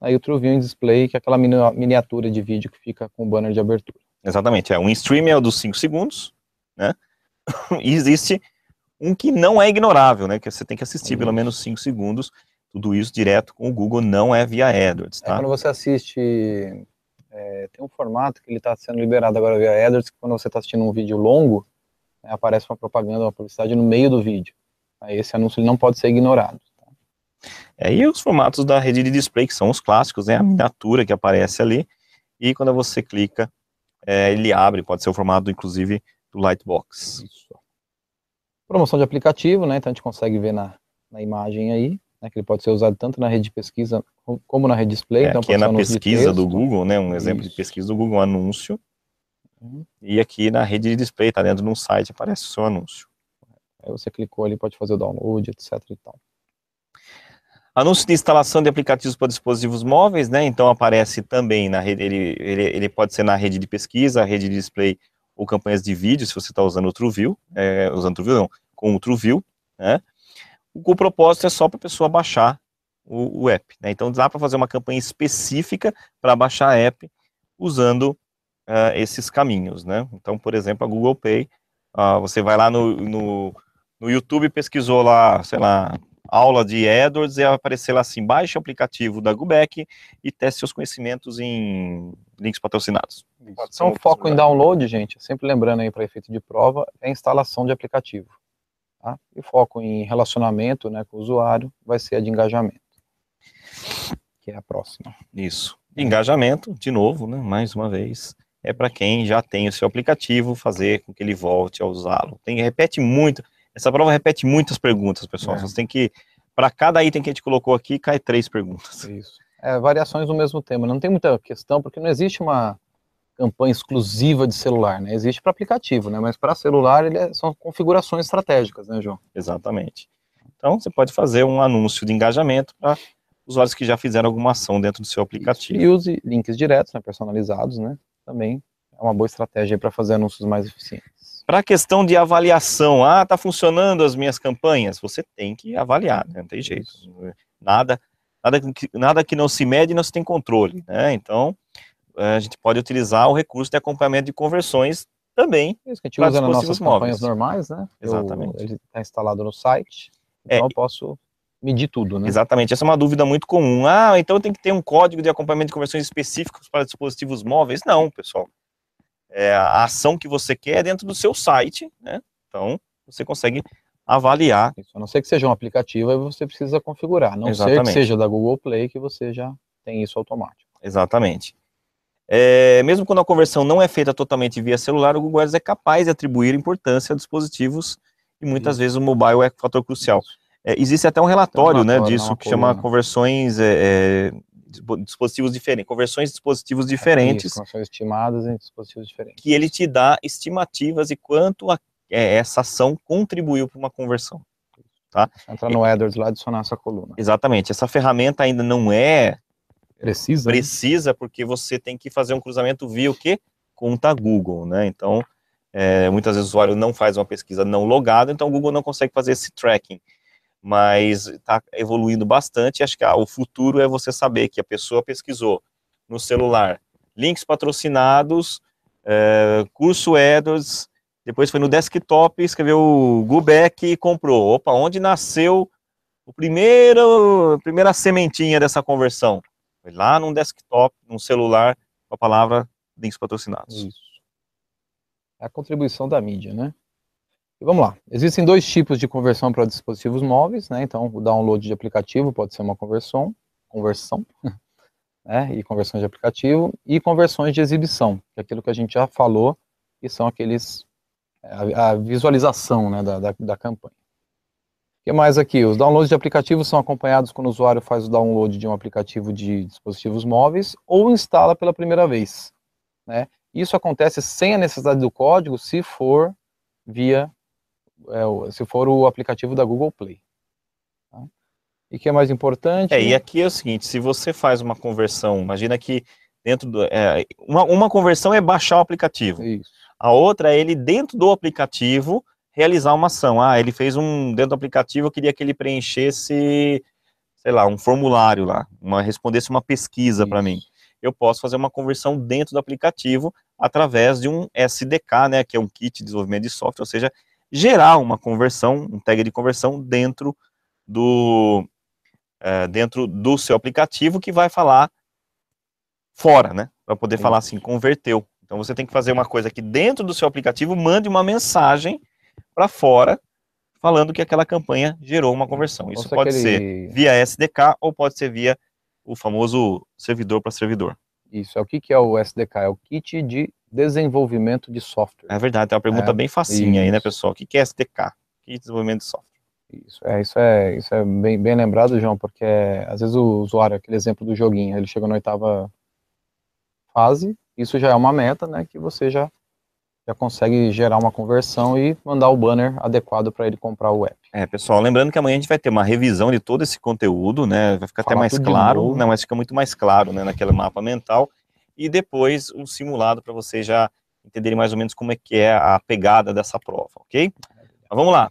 Aí o TrueView em display, que é aquela miniatura de vídeo que fica com o banner de abertura. Exatamente, um stream é o dos 5 segundos, né? E existe um que não é ignorável, né? Que você tem que assistir pelo menos 5 segundos. Tudo isso direto com o Google, não é via AdWords, tá? Quando você assiste, tem um formato que ele está sendo liberado agora via AdWords, que quando você está assistindo um vídeo longo, aparece uma propaganda, uma publicidade no meio do vídeo. Aí esse anúncio ele não pode ser ignorado. Tá? E os formatos da rede de display, que são os clássicos, né? A miniatura que aparece ali, e quando você clica, ele abre, pode ser o formato, inclusive, do Lightbox. Isso. Promoção de aplicativo, né? Então a gente consegue ver na imagem aí, né, que ele pode ser usado tanto na rede de pesquisa como na rede display. Então, aqui é na pesquisa do Google, né? Um exemplo de pesquisa do Google, um anúncio. E aqui na rede de display, tá dentro de um site, aparece o seu anúncio. Aí você clicou ali, pode fazer o download, etc. e tal. Anúncio de instalação de aplicativos para dispositivos móveis, né? Então aparece também na rede, ele pode ser na rede de pesquisa, rede de display ou campanhas de vídeo, se você está usando o TrueView, com o TrueView, né? O propósito é só para a pessoa baixar o app, né? Então dá para fazer uma campanha específica para baixar a app usando esses caminhos, né? Então, por exemplo, a Google Pay, você vai lá no YouTube, pesquisou lá, sei lá, aula de AdWords, e vai aparecer lá assim, baixe o aplicativo da Gubec e teste seus conhecimentos em links patrocinados. Então, foco em download, gente, sempre lembrando aí para efeito de prova, é a instalação de aplicativo. Tá? E foco em relacionamento, né, com o usuário, vai ser a de engajamento, que é a próxima. Isso. Engajamento, de novo, né, mais uma vez, é para quem já tem o seu aplicativo, fazer com que ele volte a usá-lo. Repete muito, essa prova repete muitas perguntas, pessoal. Você tem que, para cada item que a gente colocou aqui, cai 3 perguntas. Isso. Variações do mesmo tema. Não tem muita questão, porque não existe uma campanha exclusiva de celular, né? Existe para aplicativo, né? Mas para celular são configurações estratégicas, né, João? Exatamente. Então você pode fazer um anúncio de engajamento para usuários que já fizeram alguma ação dentro do seu aplicativo. Isso. E use links diretos, né, personalizados, né? Também é uma boa estratégia para fazer anúncios mais eficientes. Para a questão de avaliação, tá funcionando as minhas campanhas? Você tem que avaliar, né? Não tem jeito. Nada que não se mede não se tem controle, né? Então a gente pode utilizar o recurso de acompanhamento de conversões também. Isso que a gente usa nas nossas campanhas normais, né? Exatamente. Ele está instalado no site, então eu posso medir tudo, né? Exatamente, essa é uma dúvida muito comum. Então tem que ter um código de acompanhamento de conversões específicos para dispositivos móveis. Não, pessoal. A ação que você quer é dentro do seu site, né? Então você consegue avaliar. Isso, a não ser que seja um aplicativo, aí você precisa configurar. A não ser que seja da Google Play, que você já tem isso automático. Exatamente. Mesmo quando a conversão não é feita totalmente via celular, o Google Ads é capaz de atribuir importância a dispositivos e muitas vezes o mobile é fator crucial. Existe até um relatório, né, disso que chama conversões dispositivos diferentes, conversões de dispositivos diferentes. Conversões estimadas em dispositivos diferentes. Que ele te dá estimativas de quanto essa ação contribuiu para uma conversão. Tá? Entra no AdWords lá e adicionar essa coluna. Exatamente. Essa ferramenta ainda não é precisa, porque você tem que fazer um cruzamento via o quê? Conta Google, né? Então, muitas vezes o usuário não faz uma pesquisa não logada, então o Google não consegue fazer esse tracking. Mas está evoluindo bastante. Acho que o futuro é você saber que a pessoa pesquisou no celular links patrocinados, curso AdWords, depois foi no desktop, escreveu o Gubec e comprou. Opa, onde nasceu a primeira sementinha dessa conversão? Foi lá num desktop, num celular, com a palavra links patrocinados. Isso. É a contribuição da mídia, né? E vamos lá. Existem 2 tipos de conversão para dispositivos móveis, né? Então, o download de aplicativo pode ser uma conversão. conversão, né, e conversões de aplicativo, e conversões de exibição, que é aquilo que a gente já falou, que são aqueles, a visualização, né, da campanha. O que mais aqui? Os downloads de aplicativos são acompanhados quando o usuário faz o download de um aplicativo de dispositivos móveis ou instala pela primeira vez, né? Isso acontece sem a necessidade do código se for se for o aplicativo da Google Play. Tá? E o que é mais importante? E aqui é o seguinte, se você faz uma conversão, imagina que dentro do... uma conversão é baixar o aplicativo. Isso. A outra é ele, dentro do aplicativo, realizar uma ação. Ele fez dentro do aplicativo, eu queria que ele preenchesse, sei lá, um formulário lá, respondesse uma pesquisa para mim. Eu posso fazer uma conversão dentro do aplicativo através de um SDK, né, que é um kit de desenvolvimento de software, ou seja, gerar uma conversão, um tag de conversão dentro do seu aplicativo que vai falar fora, né, para poder falar assim, converteu. Então você tem que fazer uma coisa que dentro do seu aplicativo mande uma mensagem para fora, falando que aquela campanha gerou uma conversão. Isso pode ser via SDK ou pode ser via o famoso servidor para servidor. Isso, o que é o SDK? É o Kit de Desenvolvimento de Software. É verdade, tem uma pergunta bem facinha aí, né, pessoal? O que é SDK? Kit de Desenvolvimento de Software. Isso é bem lembrado, João, porque às vezes o usuário, aquele exemplo do joguinho, ele chegou na 8ª fase, isso já é uma meta, né, que você já consegue gerar uma conversão e mandar o banner adequado para ele comprar o app. Pessoal, lembrando que amanhã a gente vai ter uma revisão de todo esse conteúdo, né, vai ficar até mais claro, não, mas fica muito mais claro, né, naquele mapa mental, e depois um simulado para vocês já entenderem mais ou menos como é que é a pegada dessa prova, ok? Mas vamos lá.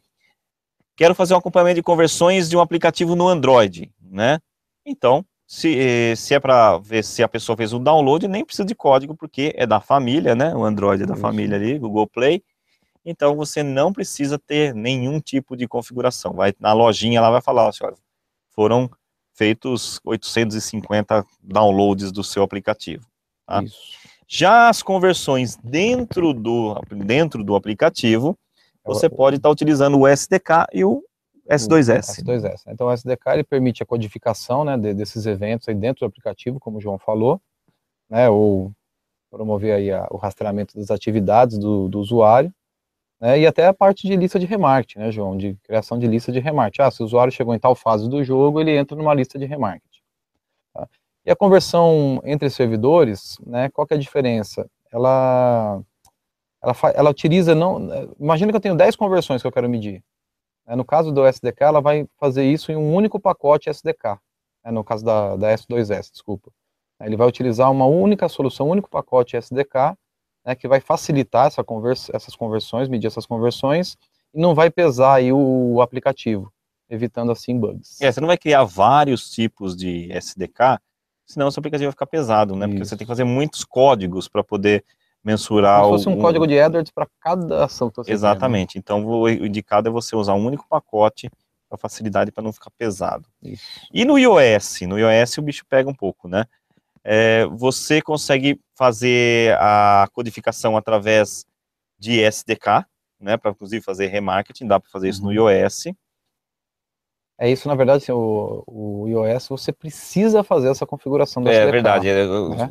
Quero fazer um acompanhamento de conversões de um aplicativo no Android, né? Então, se é para ver se a pessoa fez um download, nem precisa de código, porque é da família, né? O Android é da família ali, Google Play. Então, você não precisa ter nenhum tipo de configuração. Na lojinha, ela vai falar, senhora, foram feitos 850 downloads do seu aplicativo. Tá? Já as conversões dentro do aplicativo, você pode estar utilizando o SDK e o S2S. Então, o SDK ele permite a codificação, né, desses eventos aí dentro do aplicativo, como o João falou, né, ou promover aí o rastreamento das atividades do usuário, né, e até a parte de lista de remarketing, né, João, de criação de lista de remarketing. Se o usuário chegou em tal fase do jogo, ele entra numa lista de remarketing. Tá? E a conversão entre servidores, né, qual que é a diferença? Ela utiliza, imagina que eu tenho 10 conversões que eu quero medir. No caso do SDK, ela vai fazer isso em um único pacote SDK. No caso da S2S, desculpa. Ele vai utilizar uma única solução, um único pacote SDK, né, que vai facilitar essas conversões, medir essas conversões, e não vai pesar aí o aplicativo, evitando assim bugs. Você não vai criar vários tipos de SDK, senão o seu aplicativo vai ficar pesado, né? Porque você tem que fazer muitos códigos para poder mensurar... Como se fosse um código de AdWords para cada ação que você Exatamente. Então, o indicado é você usar um único pacote para facilidade, para não ficar pesado. Isso. E no iOS? No iOS o bicho pega um pouco, né? Você consegue fazer a codificação através de SDK, né? Para, inclusive, fazer remarketing, dá para fazer isso no iOS. Isso, na verdade, assim, o iOS, você precisa fazer essa configuração do SDK. É verdade.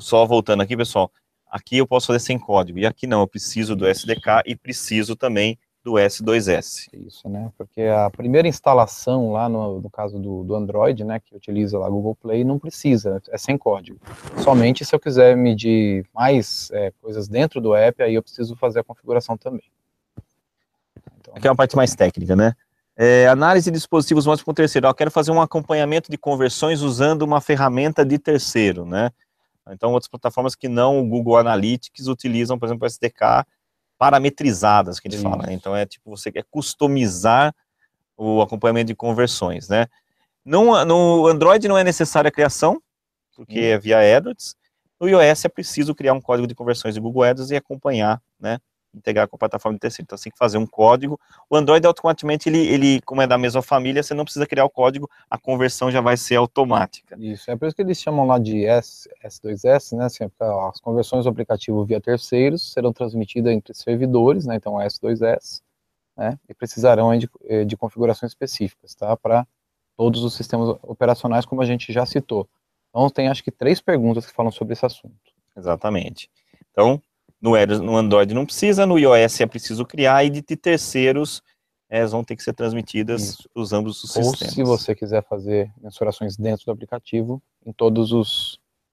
Só voltando aqui, pessoal. Aqui eu posso fazer sem código, e aqui não, eu preciso do SDK e preciso também do S2S. Isso, né, porque a primeira instalação lá, no caso do Android, né, que utiliza lá Google Play, não precisa, é sem código. Somente se eu quiser medir mais coisas dentro do app, aí eu preciso fazer a configuração também. Então, aqui é uma parte mais técnica, né? Análise de dispositivos móveis com terceiro. Eu quero fazer um acompanhamento de conversões usando uma ferramenta de terceiro, né? Então, outras plataformas que não o Google Analytics utilizam, por exemplo, o SDK parametrizadas, que a gente fala, né? Então, tipo, você quer customizar o acompanhamento de conversões, né? No Android não é necessária a criação, porque é via AdWords. No iOS é preciso criar um código de conversões de Google AdWords e acompanhar, né? Integrar com a plataforma de terceiro. Então, você tem que fazer um código. O Android, automaticamente, ele, como é da mesma família, você não precisa criar o código, a conversão já vai ser automática. Isso, é por isso que eles chamam lá de S2S, né, assim, as conversões do aplicativo via terceiros serão transmitidas entre servidores, né, então S2S, né, e precisarão de configurações específicas, tá, para todos os sistemas operacionais, como a gente já citou. Então tem acho que 3 perguntas que falam sobre esse assunto. Exatamente. Então, no Android não precisa, no iOS é preciso criar, e de terceiros vão ter que ser transmitidas para ambos os sistemas. Ou se você quiser fazer mensurações dentro do aplicativo, em todas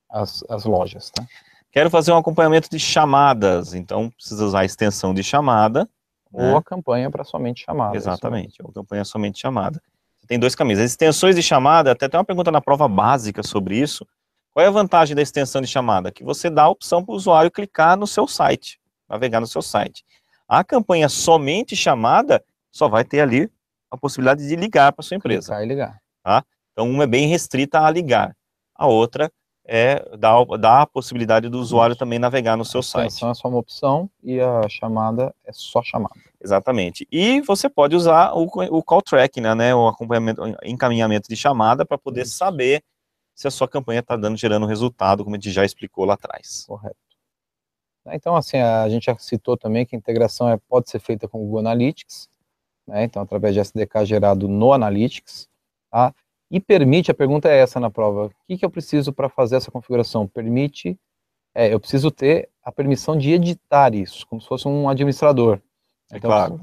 as lojas, tá? Quero fazer um acompanhamento de chamadas, então precisa usar a extensão de chamada. Ou a campanha para somente chamada. Exatamente, ou campanha somente chamada. Você tem 2 caminhos. As extensões de chamada, até tem uma pergunta na prova básica sobre isso. Qual é a vantagem da extensão de chamada? Que você dá a opção para o usuário clicar no seu site, navegar no seu site. A campanha somente chamada só vai ter ali a possibilidade de ligar para sua empresa. Clicar e ligar. Tá? Então, uma é bem restrita a ligar. A outra dá a possibilidade do usuário também navegar no seu site. A extensão é só uma opção e a chamada é só chamada. Exatamente. E você pode usar o call tracking, né, o acompanhamento, encaminhamento de chamada, para poder saber se a sua campanha está gerando resultado, como a gente já explicou lá atrás. Correto. Então, assim, a gente já citou também que a integração pode ser feita com o Google Analytics, né, então através de SDK gerado no Analytics, tá? E permite, a pergunta é essa na prova, o que eu preciso para fazer essa configuração? Permite, eu preciso ter a permissão de editar isso, como se fosse um administrador. Então, claro.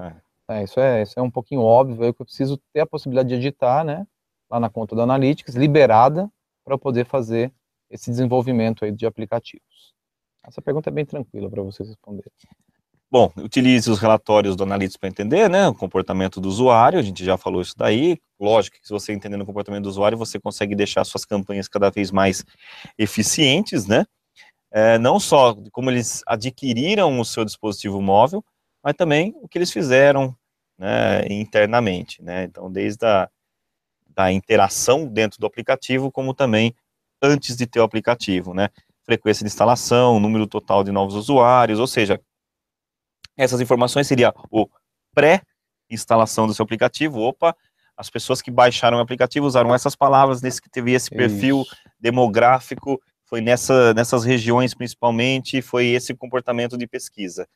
Isso é um pouquinho óbvio, que eu preciso ter a possibilidade de editar, né, lá na conta do Analytics, liberada, para poder fazer esse desenvolvimento aí de aplicativos. Essa pergunta é bem tranquila para vocês responderem. Bom, utilize os relatórios do Analytics para entender, né, o comportamento do usuário, a gente já falou isso daí. Lógico que se você entendendo o comportamento do usuário, você consegue deixar suas campanhas cada vez mais eficientes, né? Não só como eles adquiriram o seu dispositivo móvel, mas também o que eles fizeram, né, internamente, né? Então, desde da interação dentro do aplicativo, como também antes de ter o aplicativo, né? Frequência de instalação, número total de novos usuários, ou seja, essas informações seria o pré-instalação do seu aplicativo. Opa, as pessoas que baixaram o aplicativo usaram essas palavras, nesse que teve esse perfil demográfico, foi nessas regiões principalmente, foi esse comportamento de pesquisa.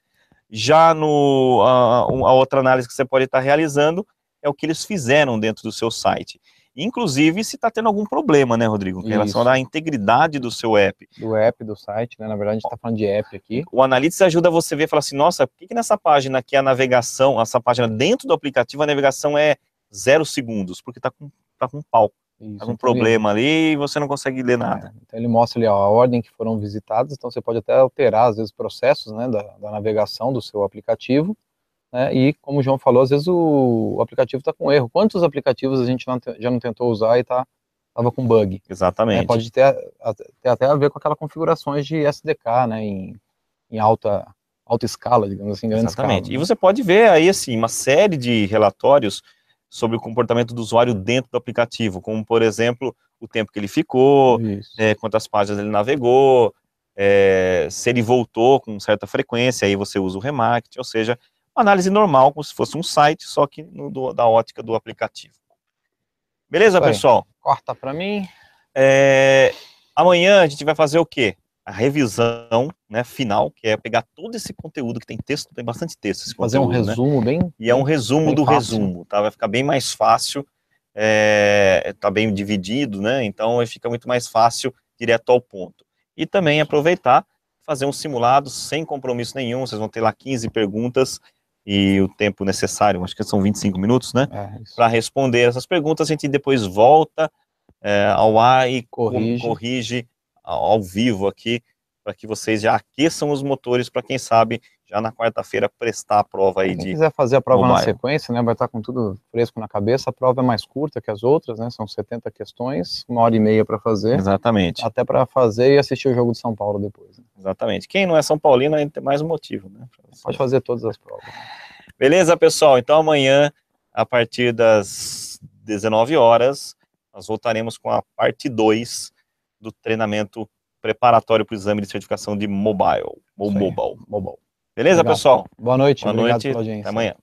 Já a outra análise que você pode estar realizando é o que eles fizeram dentro do seu site. Inclusive, se está tendo algum problema, né, Rodrigo, em relação à integridade do seu app. Do app, do site, né, na verdade a gente está falando de app aqui. O Analytics ajuda você a ver e falar assim, nossa, por que nessa página aqui a navegação, essa página dentro do aplicativo, a navegação é 0 segundos, porque está com pau. Está com problema ali e você não consegue ler nada. Então ele mostra ali a ordem que foram visitadas, então você pode até alterar, às vezes, processos, né, da navegação do seu aplicativo, né, e como o João falou, às vezes o aplicativo está com erro. Quantos aplicativos a gente já não tentou usar e estava com bug? Exatamente. Pode ter até a ver com aquelas configurações de SDK, né, em alta escala, digamos assim, grande escala. Exatamente. E você pode ver aí, assim, uma série de relatórios sobre o comportamento do usuário dentro do aplicativo, como, por exemplo, o tempo que ele ficou, quantas páginas ele navegou, se ele voltou com certa frequência, aí você usa o remarketing, ou seja, uma análise normal, como se fosse um site, só que da ótica do aplicativo. Beleza, pessoal? Corta para mim. Amanhã a gente vai fazer o quê? A revisão, né, final, que é pegar todo esse conteúdo que tem texto, tem bastante texto esse fazer conteúdo, um resumo, né? E é um resumo do resumo, tá? Vai ficar bem mais fácil, tá bem dividido, né? Então fica muito mais fácil, direto ao ponto. E também aproveitar, fazer um simulado sem compromisso nenhum, vocês vão ter lá 15 perguntas e o tempo necessário, acho que são 25 minutos, né? Para responder essas perguntas, a gente depois volta ao ar e corrige ao vivo aqui, para que vocês já aqueçam os motores, para quem sabe, já na quarta-feira prestar a prova aí. Quem quiser fazer a prova na sequência, né, vai estar com tudo fresco na cabeça, a prova é mais curta que as outras, né, são 70 questões, 1h30 para fazer. Exatamente. Até para fazer e assistir o jogo de São Paulo depois. Né? Exatamente. Quem não é São Paulino ainda tem mais um motivo, né? Pode fazer todas as provas. Beleza, pessoal? Então amanhã, a partir das 19 horas, nós voltaremos com a parte 2 do treinamento preparatório para o exame de certificação de mobile. Beleza, pessoal? Boa noite. Boa Obrigado noite. pela audiência. Até amanhã.